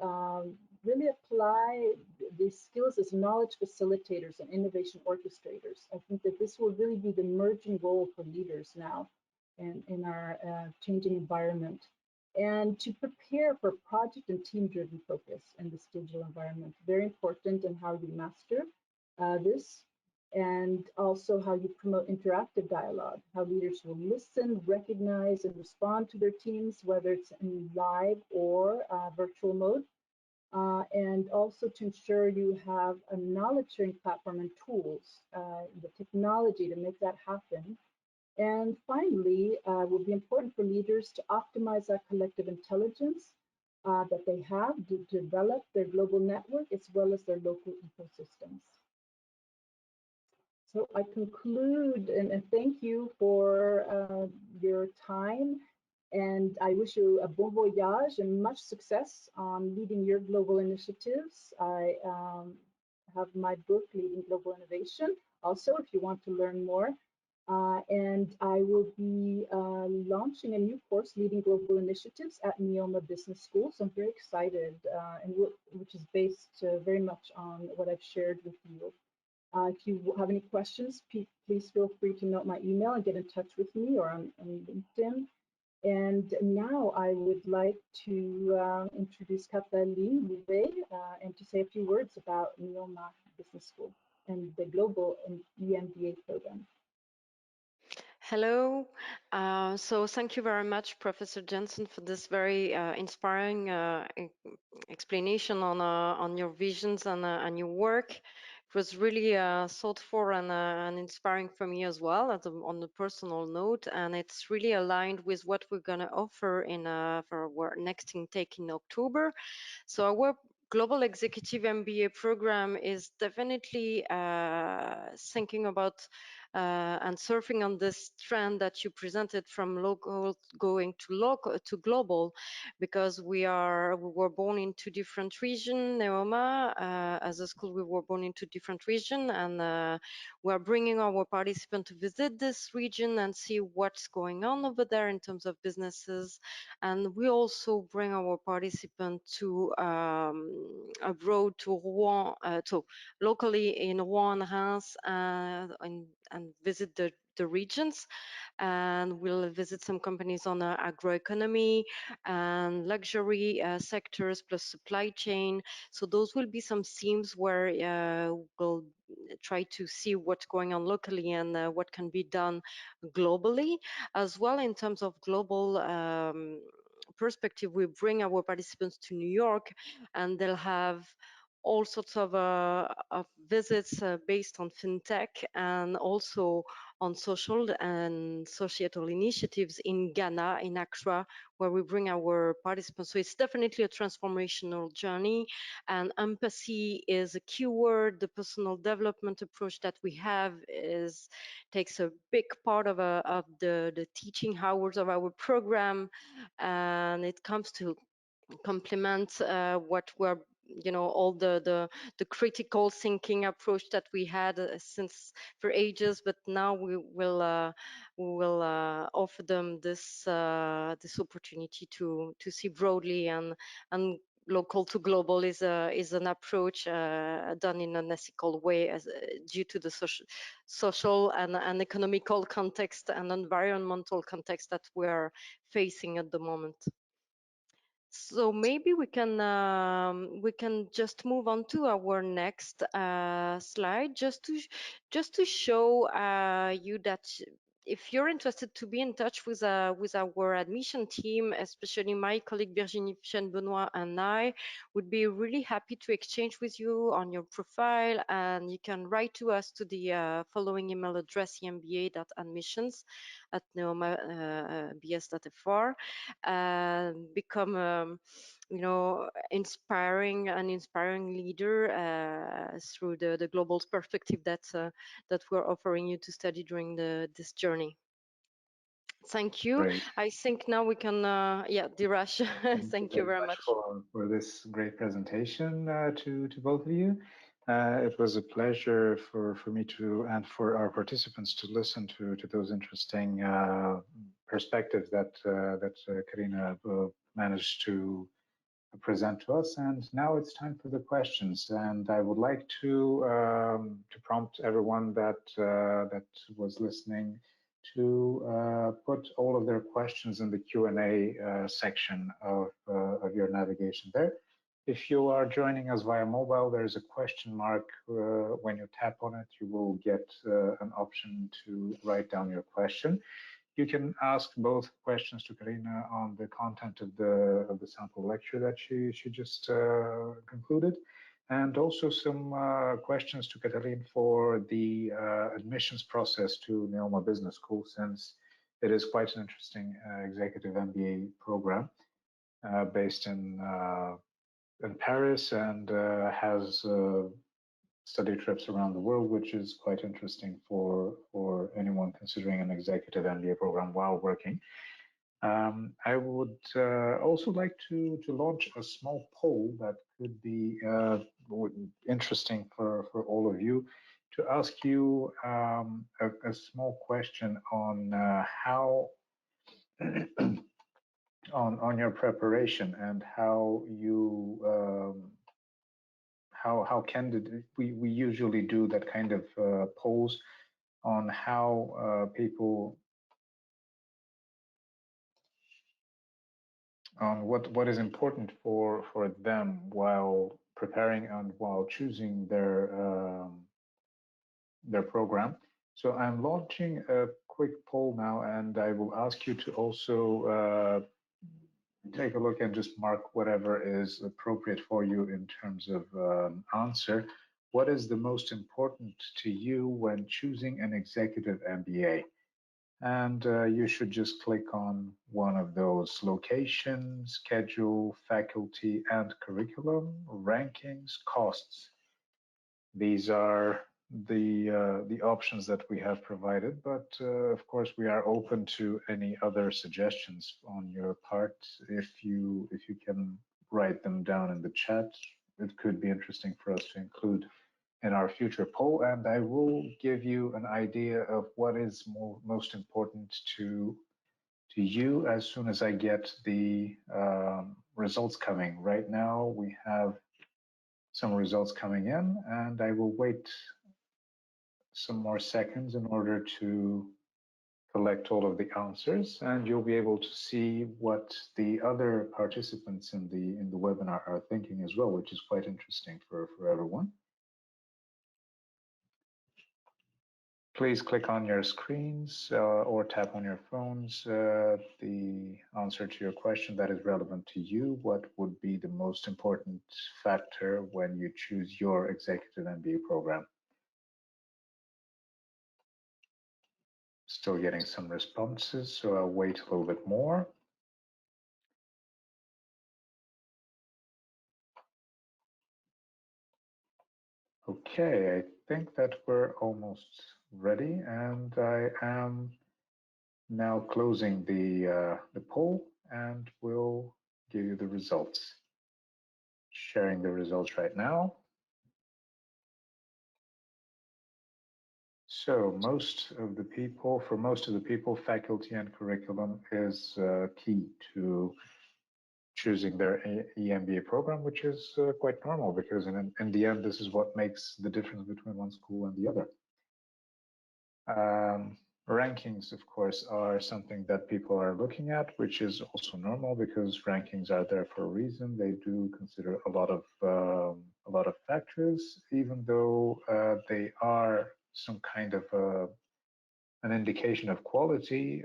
really apply these skills as knowledge facilitators and innovation orchestrators. I think that this will really be the emerging role for leaders now in our changing environment. And to prepare for project and team-driven focus in this digital environment, very important in how you master this, and also how you promote interactive dialogue, how leaders will listen, recognize, and respond to their teams, whether it's in live or virtual mode, and also to ensure you have a knowledge sharing platform and tools, the technology to make that happen. And finally, it will be important for leaders to optimize that collective intelligence that they have to develop their global network as well as their local ecosystems. So I conclude and thank you for your time, and I wish you a bon voyage and much success on leading your global initiatives. I have my book, Leading Global Innovation, also if you want to learn more. And I will be launching a new course, Leading Global Initiatives, at NEOMA Business School. So I'm very excited, and which is based very much on what I've shared with you. If you have any questions, please feel free to note my email and get in touch with me or on LinkedIn. And now I would like to introduce Kathleen Louvet and to say a few words about NEOMA Business School and the global EMBA program. Hello. So thank you very much, Professor Jensen, for this very inspiring explanation on your visions and your work. It was really thoughtful and inspiring for me as well, on a personal note, and it's really aligned with what we're going to offer for our next intake in October. So our Global Executive MBA program is definitely thinking about and surfing on this trend that you presented from local going to global, because we were born in two different regions. NEOMA, as a school, we were born in two different regions, and we are bringing our participants to visit this region and see what's going on over there in terms of businesses. And we also bring our participants to abroad, to Rouen, to locally in Rouen, Reims, and visit the regions. And we'll visit some companies on agroeconomy and luxury sectors, plus supply chain. So those will be some themes where we'll try to see what's going on locally and what can be done globally. As well, in terms of global perspective, we bring our participants to New York, and they'll have all sorts of visits based on fintech, and also on social and societal initiatives in Ghana, in Accra, where we bring our participants. So it's definitely a transformational journey, and empathy is a key word. The personal development approach that we have takes a big part of the teaching hours of our program, and it comes to complement what we're all the critical thinking approach that we had since for ages, but now we will offer them this opportunity to see broadly, and local to global is an approach done in an ethical way, due to the social and economical context and environmental context that we're facing at the moment. So maybe we can just move on to our next slide, just to show you that if you're interested to be in touch with our admission team, especially my colleague Virginie Benoit and I would be really happy to exchange with you on your profile, and you can write to us to the following email address: emba.admissions@neomabs.fr, and become inspiring leader through the global perspective that we're offering you to study during this journey. Thank you. Great. I think now we can, Dheeraj, thank you very much. For this great presentation to both of you. It was a pleasure for me to, and for our participants to listen to those interesting perspectives that Karina managed to present to us. And now it's time for the questions. And I would like to prompt everyone that was listening to put all of their questions in the Q&A section of your navigation there. If you are joining us via mobile, there's a question mark. When you tap on it, you will get an option to write down your question. You can ask both questions to Karina on the content of the sample lecture that she just concluded, and also some questions to Katalin for the admissions process to NEOMA Business School, since it is quite an interesting executive MBA program based in Paris, and has study trips around the world, which is quite interesting for anyone considering an executive MBA program while working. I would also like to launch a small poll that could be interesting for all of you, to ask you a small question on how on your preparation, and how you how candid we usually do that kind of polls on how people, on what is important for them while preparing and while choosing their program. So I'm launching a quick poll now, and I will ask you to also take a look and just mark whatever is appropriate for you in terms of answer. what is the most important to you when choosing an executive MBA? And you should just click on one of those: location, schedule, faculty and curriculum, rankings, costs. These are the options that we have provided, but of course we are open to any other suggestions on your part. If you can write them down in the chat, it could be interesting for us to include in our future poll, and I will give you an idea of what is most important to you as soon as I get the results coming. Right now we have some results coming in, and I will wait some more seconds in order to collect all of the answers, and you'll be able to see what the other participants in the webinar are thinking as well, which is quite interesting for everyone. Please click on your screens or tap on your phones the answer to your question that is relevant to you. What would be the most important factor when you choose your executive MBA program? Still getting some responses, so I'll wait a little bit more. Okay, I think that we're almost ready, and I am now closing the poll, and we'll give you the results. Sharing the results right now. So for most of the people, faculty and curriculum is key to choosing their EMBA program, which is quite normal, because in the end, this is what makes the difference between one school and the other. Rankings, of course, are something that people are looking at, which is also normal because rankings are there for a reason. They do consider a lot of factors, even though they are some kind of an indication of quality.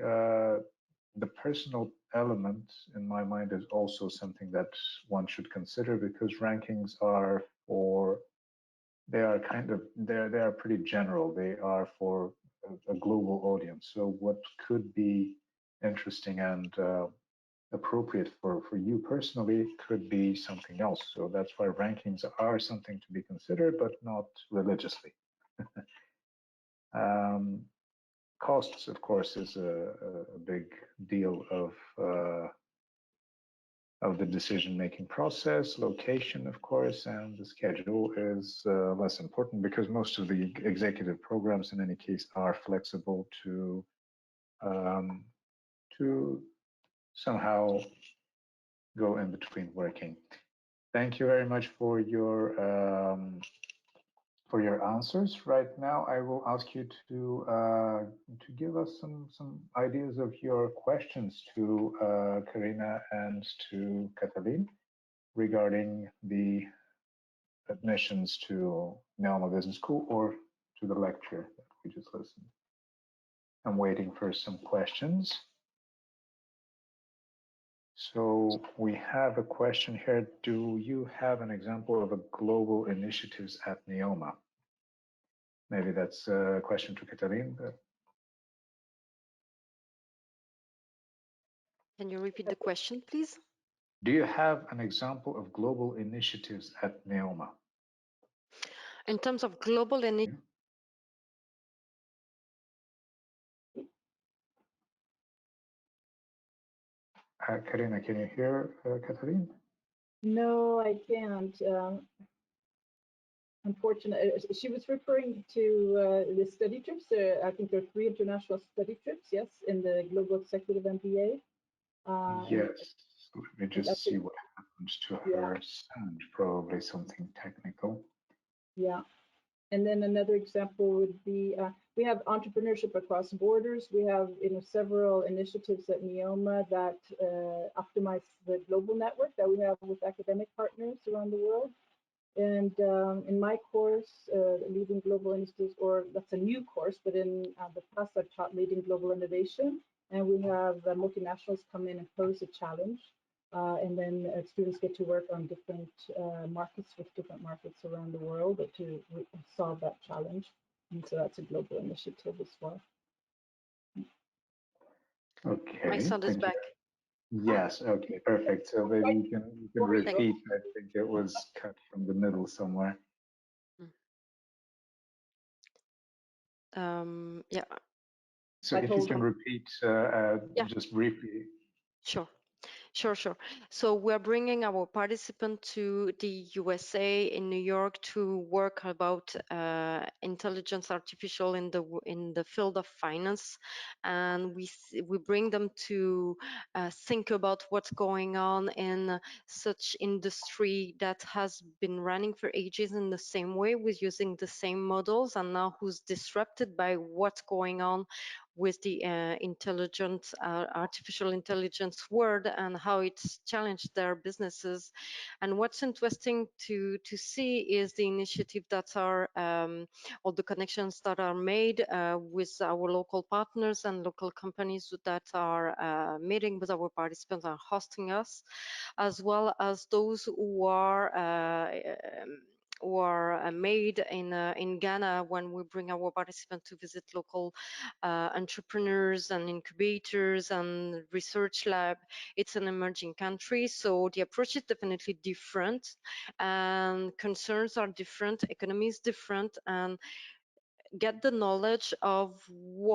The personal element, in my mind, is also something that one should consider, because rankings are they are pretty general. They are for a global audience. So what could be interesting and appropriate for you personally could be something else. So that's why rankings are something to be considered, but not religiously. Costs, of course, is a big deal of the decision-making process. Location, of course, and the schedule is less important, because most of the executive programs, in any case, are flexible to somehow go in between working. Thank you very much for your answers. Right now, I will ask you to give us some ideas of your questions to Karina and to Katalin regarding the admissions to NEOMA Business School or to the lecture that we just listened. I'm waiting for some questions. So we have a question here. Do you have an example of a global initiatives at NEOMA? Maybe that's a question to Katalin. Can you repeat the question, please? Do you have an example of global initiatives at NEOMA? In terms of global initiatives, Karina, can you hear Katalin? No, I can't. Unfortunately, she was referring to the study trips. I think there are 3 international study trips, yes, in the Global Executive MBA. Yes, let me just see what happens to her sound, probably something technical. Yeah. And then another example would be, we have entrepreneurship across borders. We have several initiatives at NEOMA that optimize the global network that we have with academic partners around the world. And in my course, Leading Global Initiatives, or that's a new course, but in the past I've taught Leading Global Innovation. And we have multinationals come in and pose a challenge. and then students get to work on different markets with different markets around the world to solve that challenge. And so that's a global initiative as well. Okay, My son is thank you. back. Yes, okay, perfect. So maybe you can repeat. I think it was cut from the middle somewhere. Yeah. So if you can repeat just briefly. Sure. So we're bringing our participant to the USA in New York to work about intelligence artificial in the field of finance, and we bring them to think about what's going on in such industry that has been running for ages in the same way with using the same models, and now who's disrupted by what's going on with the artificial intelligence world and how it's challenged their businesses. And what's interesting to see is the initiative that are all the connections that are made with our local partners and local companies that are meeting with our participants and hosting us, as well as those who are made in Ghana when we bring our participants to visit local entrepreneurs and incubators and research lab. It's an emerging country, so the approach is definitely different, and concerns are different, economy is different, and get the knowledge of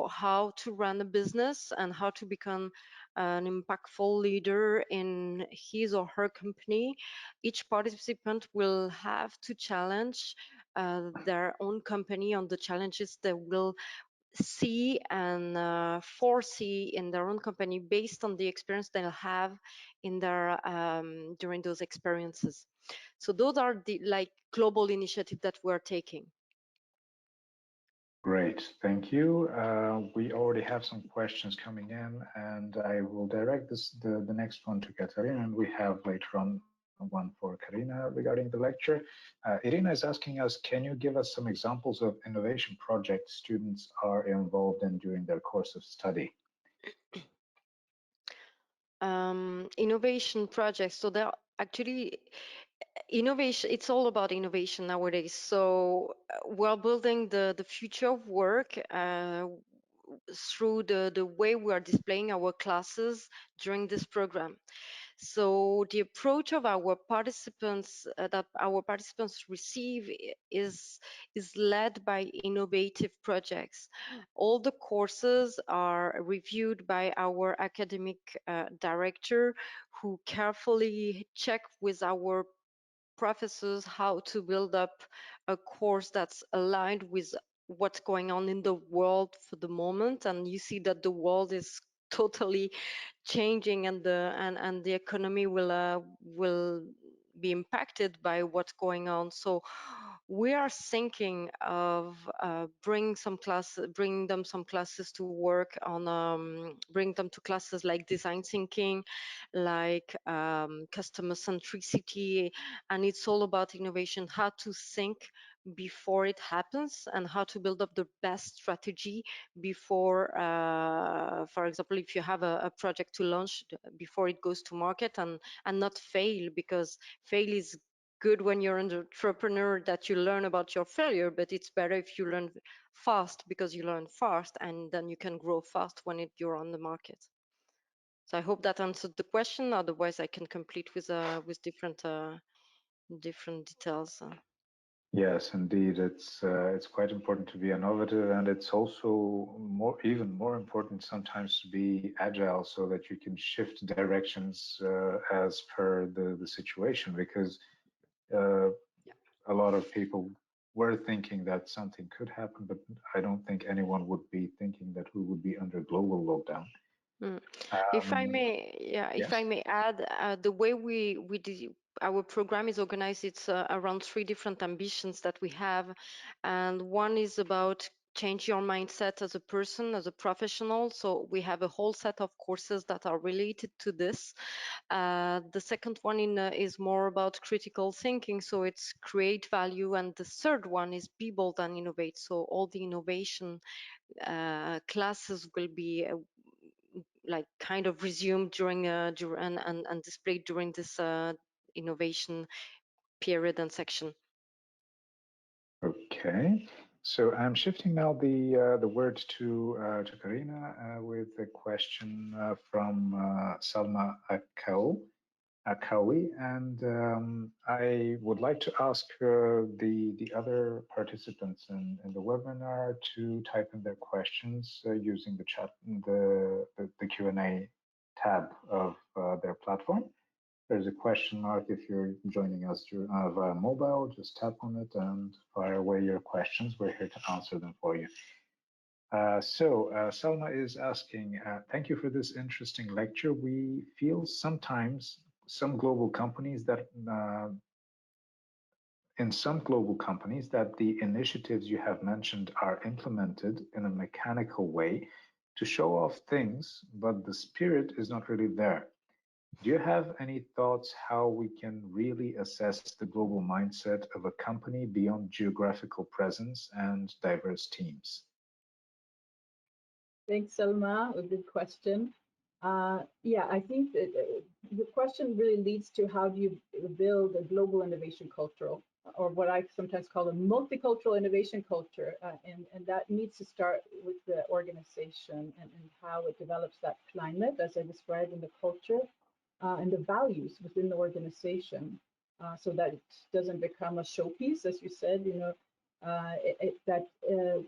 how to run a business and how to become an impactful leader in his or her company. Each participant will have to challenge their own company on the challenges they will see and foresee in their own company based on the experience they'll have in their during those experiences. So those are the global initiative that we're taking. Great, thank you. We already have some questions coming in, and I will direct the next one to Katarina, and we have later on one for Karina regarding the lecture. Irina is asking us, can you give us some examples of innovation projects students are involved in during their course of study? Innovation projects. So they're actually innovation. It's all about innovation nowadays. So we're building the future of work through the way we are displaying our classes during this program. So the approach of our participants that our participants receive is led by innovative projects. All the courses are reviewed by our academic director, who carefully check with our professors how to build up a course that's aligned with what's going on in the world for the moment. And you see that the world is totally changing, and the economy will be impacted by what's going on. So we are thinking of bring them some classes to work on, bring them to classes like design thinking, like customer centricity, and it's all about innovation, how to think before it happens and how to build up the best strategy before, for example, if you have a project to launch, before it goes to market, and not fail, because fail is good when you're an entrepreneur, that you learn about your failure, but it's better if you learn fast, because you learn fast and then you can grow fast when you're on the market. So I hope that answered the question. Otherwise I can complete with different details. Yes, indeed. It's quite important to be innovative, and it's also even more important sometimes to be agile, so that you can shift directions as per the situation. Because a lot of people were thinking that something could happen, but I don't think anyone would be thinking that we would be under global lockdown. If I may, if yes. I may add, the way we did our program is organized, it's around 3 different ambitions that we have, and one is about change your mindset as a person, as a professional. So we have a whole set of courses that are related to this. The second one is more about critical thinking, so it's create value, and the third one is be bold and innovate. So all the innovation classes will be like kind of resumed during and displayed during this innovation period and section. Okay, so I'm shifting now the word to Karina with a question from Salma Akawi, and I would like to ask the other participants in the webinar to type in their questions using the chat, the Q&A tab of their platform. There's a question mark if you're joining us via mobile. Just tap on it and fire away your questions. We're here to answer them for you. Salma is asking, thank you for this interesting lecture. We feel sometimes some global companies that the initiatives you have mentioned are implemented in a mechanical way to show off things, but the spirit is not really there. Do you have any thoughts how we can really assess the global mindset of a company beyond geographical presence and diverse teams? Thanks, Selma. A good question. Yeah, I think that the question really leads to how do you build a global innovation culture, or what I sometimes call a multicultural innovation culture, and that needs to start with the organization and how it develops that climate, as I described in the culture, and the values within the organization, so that it doesn't become a showpiece, as you said, you know, that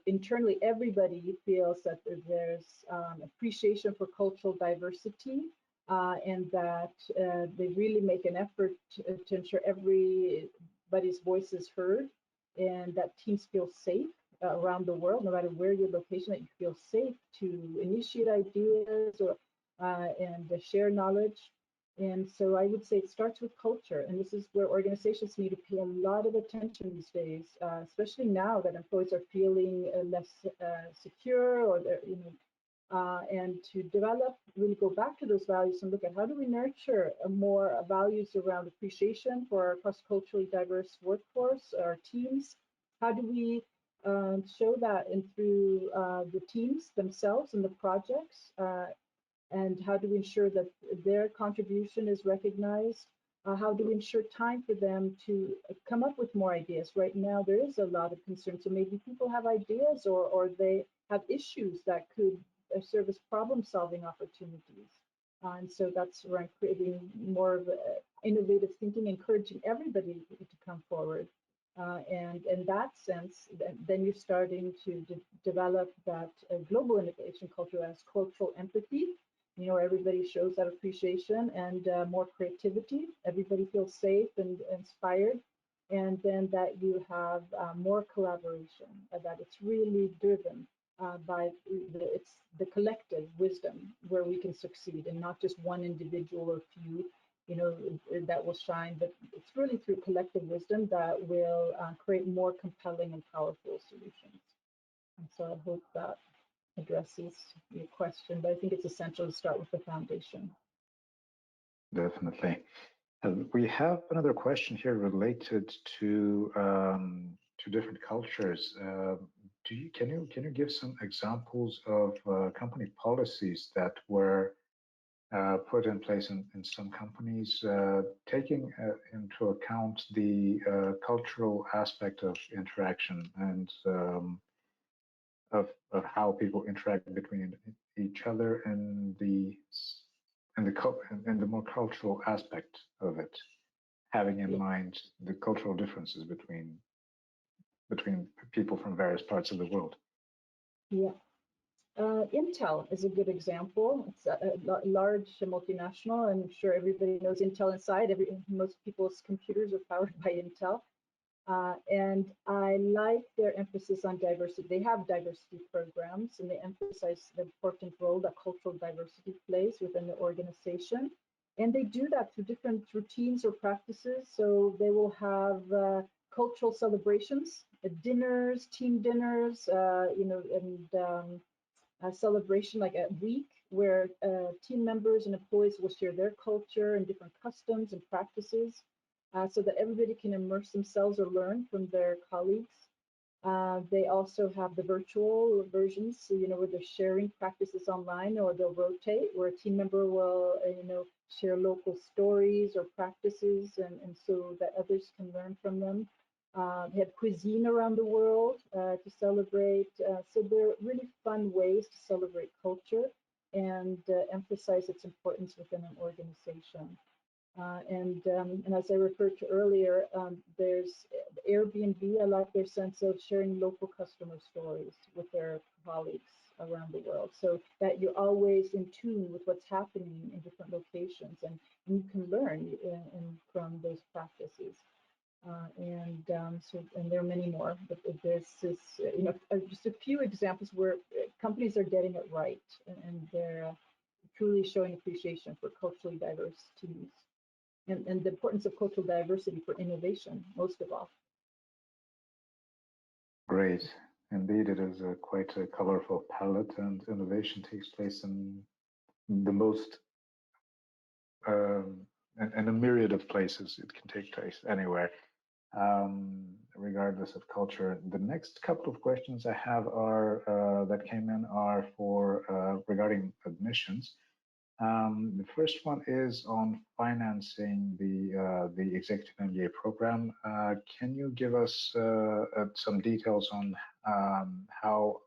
internally everybody feels that there's appreciation for cultural diversity, and that they really make an effort to ensure everybody's voice is heard, and that teams feel safe around the world, no matter where your location, that you feel safe to initiate ideas or and share knowledge. And so I would say it starts with culture, and this is where organizations need to pay a lot of attention these days, especially now that employees are feeling less secure, or they're, you know, and to develop, really go back to those values and look at how do we nurture more values around appreciation for our cross-culturally diverse workforce, our teams. How do we show that in through the teams themselves and the projects? And how do we ensure that their contribution is recognized? How do we ensure time for them to come up with more ideas? Right now, there is a lot of concern. So maybe people have ideas, or they have issues that could serve as problem-solving opportunities. And so that's around creating more of innovative thinking, encouraging everybody to come forward. And in that sense, then you're starting to develop that global innovation culture as cultural empathy. You know, everybody shows that appreciation and more creativity. Everybody feels safe and inspired. And then that you have more collaboration, that it's really driven by the collective wisdom where we can succeed, and not just one individual or few, you know, that will shine, but it's really through collective wisdom that will create more compelling and powerful solutions. And so I hope that addresses your question, but I think it's essential to start with the foundation. Definitely. We have another question here related to different cultures. Can you give some examples of company policies that were put in place in some companies, taking into account the cultural aspect of interaction and of how people interact between each other and the more cultural aspect of it, having in mind the cultural differences between people from various parts of the world? Yeah. Intel is a good example. It's a large multinational. I'm sure everybody knows Intel inside. Most people's computers are powered by Intel. And I like their emphasis on diversity. They have diversity programs, and they emphasize the important role that cultural diversity plays within the organization. And they do that through different routines or practices. So they will have cultural celebrations, dinners, team dinners, you know, and a celebration like a week where team members and employees will share their culture and different customs and practices, so that everybody can immerse themselves or learn from their colleagues. They also have the virtual versions, so, where they're sharing practices online, or they'll rotate, where a team member will, share local stories or practices, and so that others can learn from them. They have cuisine around the world to celebrate. So they're really fun ways to celebrate culture and emphasize its importance within an organization. And as I referred to earlier, there's Airbnb. I like their sense of sharing local customer stories with their colleagues around the world, so that you're always in tune with what's happening in different locations, and you can learn from those practices. And there are many more, but there's this, just a few examples where companies are getting it right, and they're truly showing appreciation for culturally diverse teams, and the importance of cultural diversity for innovation, most of all. Great. Indeed, it is quite a colorful palette, and innovation takes place in the most, in a myriad of places. It can take place anywhere, regardless of culture. The next couple of questions I have are that came in are for regarding admissions. The first one is on financing the executive MBA program. Can you give us some details on how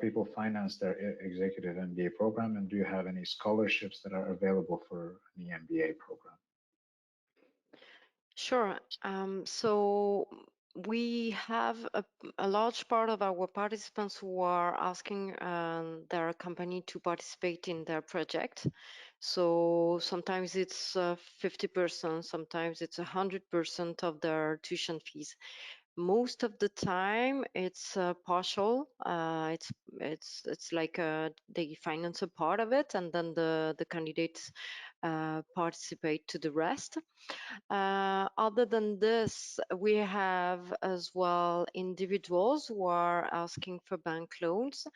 people finance their executive MBA program, and do you have any scholarships that are available for the MBA program? Sure. So we have a large part of our participants who are asking their company to participate in their project. So sometimes it's 50%, sometimes it's 100% of their tuition fees. Most of the time it's partial. It's like they finance a part of it, and then the candidates participate to the rest. Other than this, we have as well individuals who are asking for bank loans.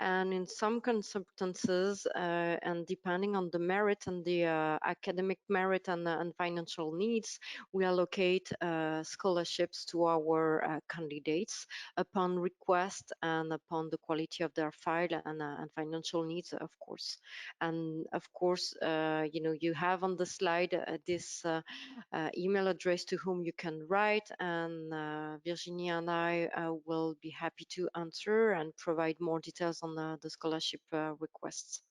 And in some circumstances, and depending on the merit and the academic merit and financial needs, we allocate scholarships to our candidates upon request and upon the quality of their file and financial needs, of course. And of course, you have on the slide this email address to whom you can write, and Virginie and I will be happy to answer and provide more details on the scholarship requests.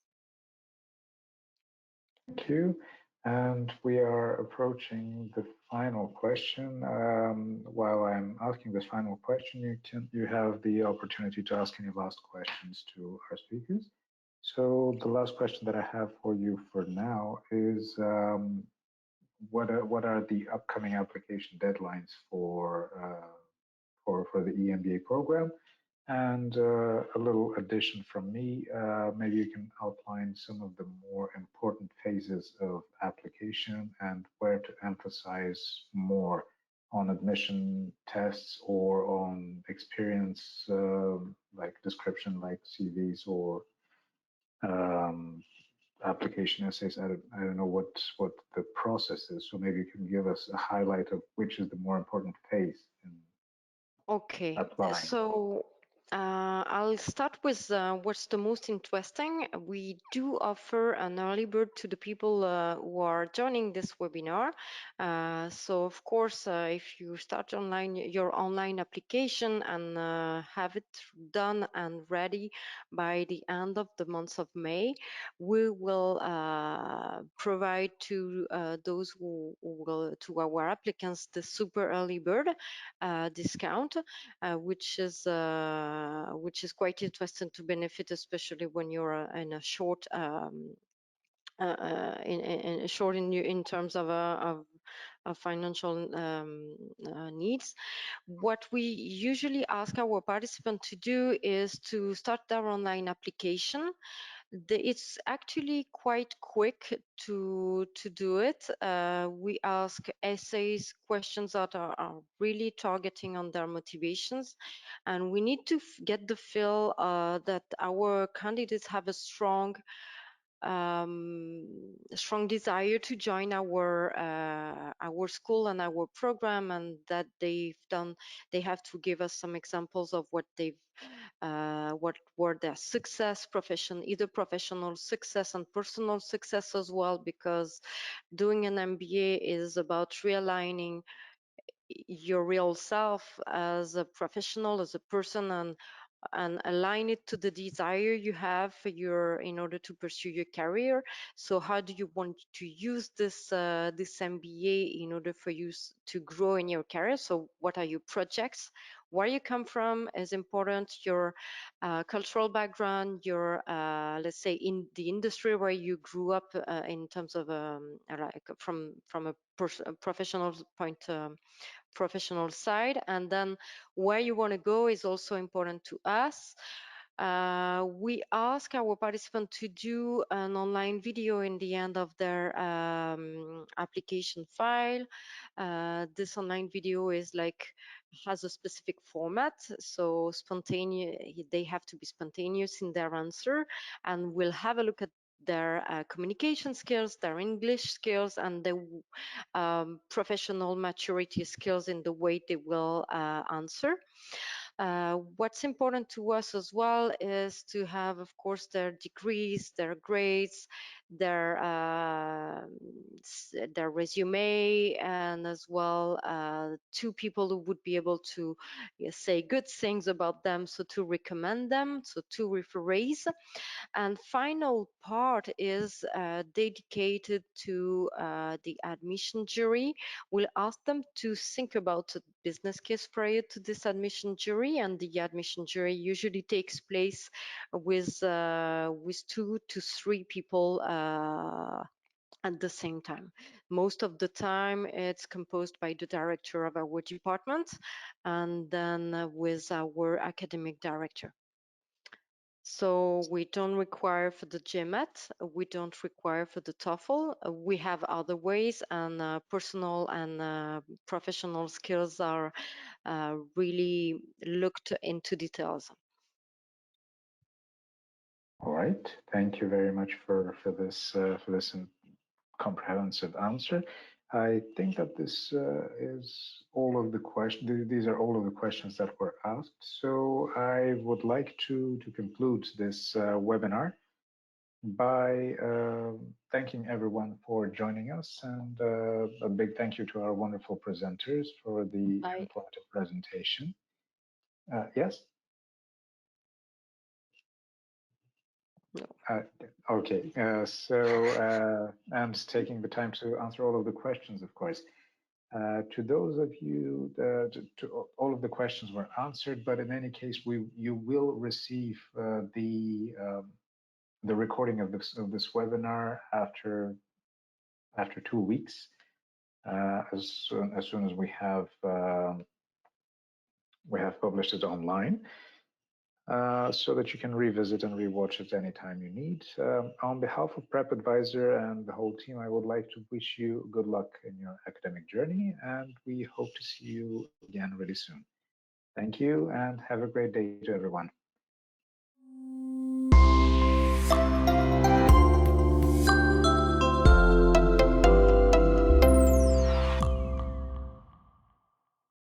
Thank you. And we are approaching the final question. While I'm asking this final question, you have the opportunity to ask any last questions to our speakers. So the last question that I have for you for now is, what are the upcoming application deadlines for the EMBA program? And a little addition from me, maybe you can outline some of the more important phases of application and where to emphasize more on admission tests or on experience, like description, like CVs or application essays. I don't know what the process is. So maybe you can give us a highlight of which is the more important phase in Okay, applying. so I'll start with what's the most interesting. We do offer an early bird to the people who are joining this webinar. So of course, if you start your online application and have it done and ready by the end of the month of May, we will provide to those who will, to our applicants, the super early bird discount, which is quite interesting to benefit, especially when you're in a short in terms of financial needs. What we usually ask our participants to do is to start their online application. It's actually quite quick to do it. We ask essays, questions that are really targeting on their motivations, and we need to get the feel that our candidates have a strong strong desire to join our school and our program, and that they have to give us some examples of what were their success, either professional success and personal success as well, because doing an MBA is about realigning your real self as a professional, as a person, and align it to the desire you have in order to pursue your career. So how do you want to use this MBA in order for you to grow in your career? So what are your projects? Where you come from is important. Your cultural background, your let's say in the industry where you grew up, in terms of like from a professional professional side, and then where you want to go is also important to us. We ask our participants to do an online video in the end of their application file. This online video has a specific format, so they have to be spontaneous in their answer, and we'll have a look at their communication skills, their English skills, and the professional maturity skills in the way they will answer. What's important to us as well is to have, of course, their degrees, their grades, their resume, and as well two people who would be able to say good things about them, so to recommend them, so two referees. And final part is dedicated to the admission jury. We'll ask them to think about a business case prior to this admission jury, and the admission jury usually takes place with 2 to 3 people at the same time. Most of the time it's composed by the director of our department, and then with our academic director. So we don't require for the GMAT, we don't require for the TOEFL. We have other ways, and personal and professional skills are really looked into details. All right, thank you very much for this comprehensive answer. I think that this is all of the questions. These are all of the questions that were asked. So I would like to conclude this webinar by thanking everyone for joining us, and a big thank you to our wonderful presenters for the informative presentation. Yes? Okay, and taking the time to answer all of the questions, of course. To those of you, all of the questions were answered, but in any case, you will receive the recording of this webinar after 2 weeks, as soon as we have published it online. So that you can revisit and rewatch it anytime you need. On behalf of Prep Advisor and the whole team, I would like to wish you good luck in your academic journey, and we hope to see you again really soon. Thank you, and have a great day to everyone.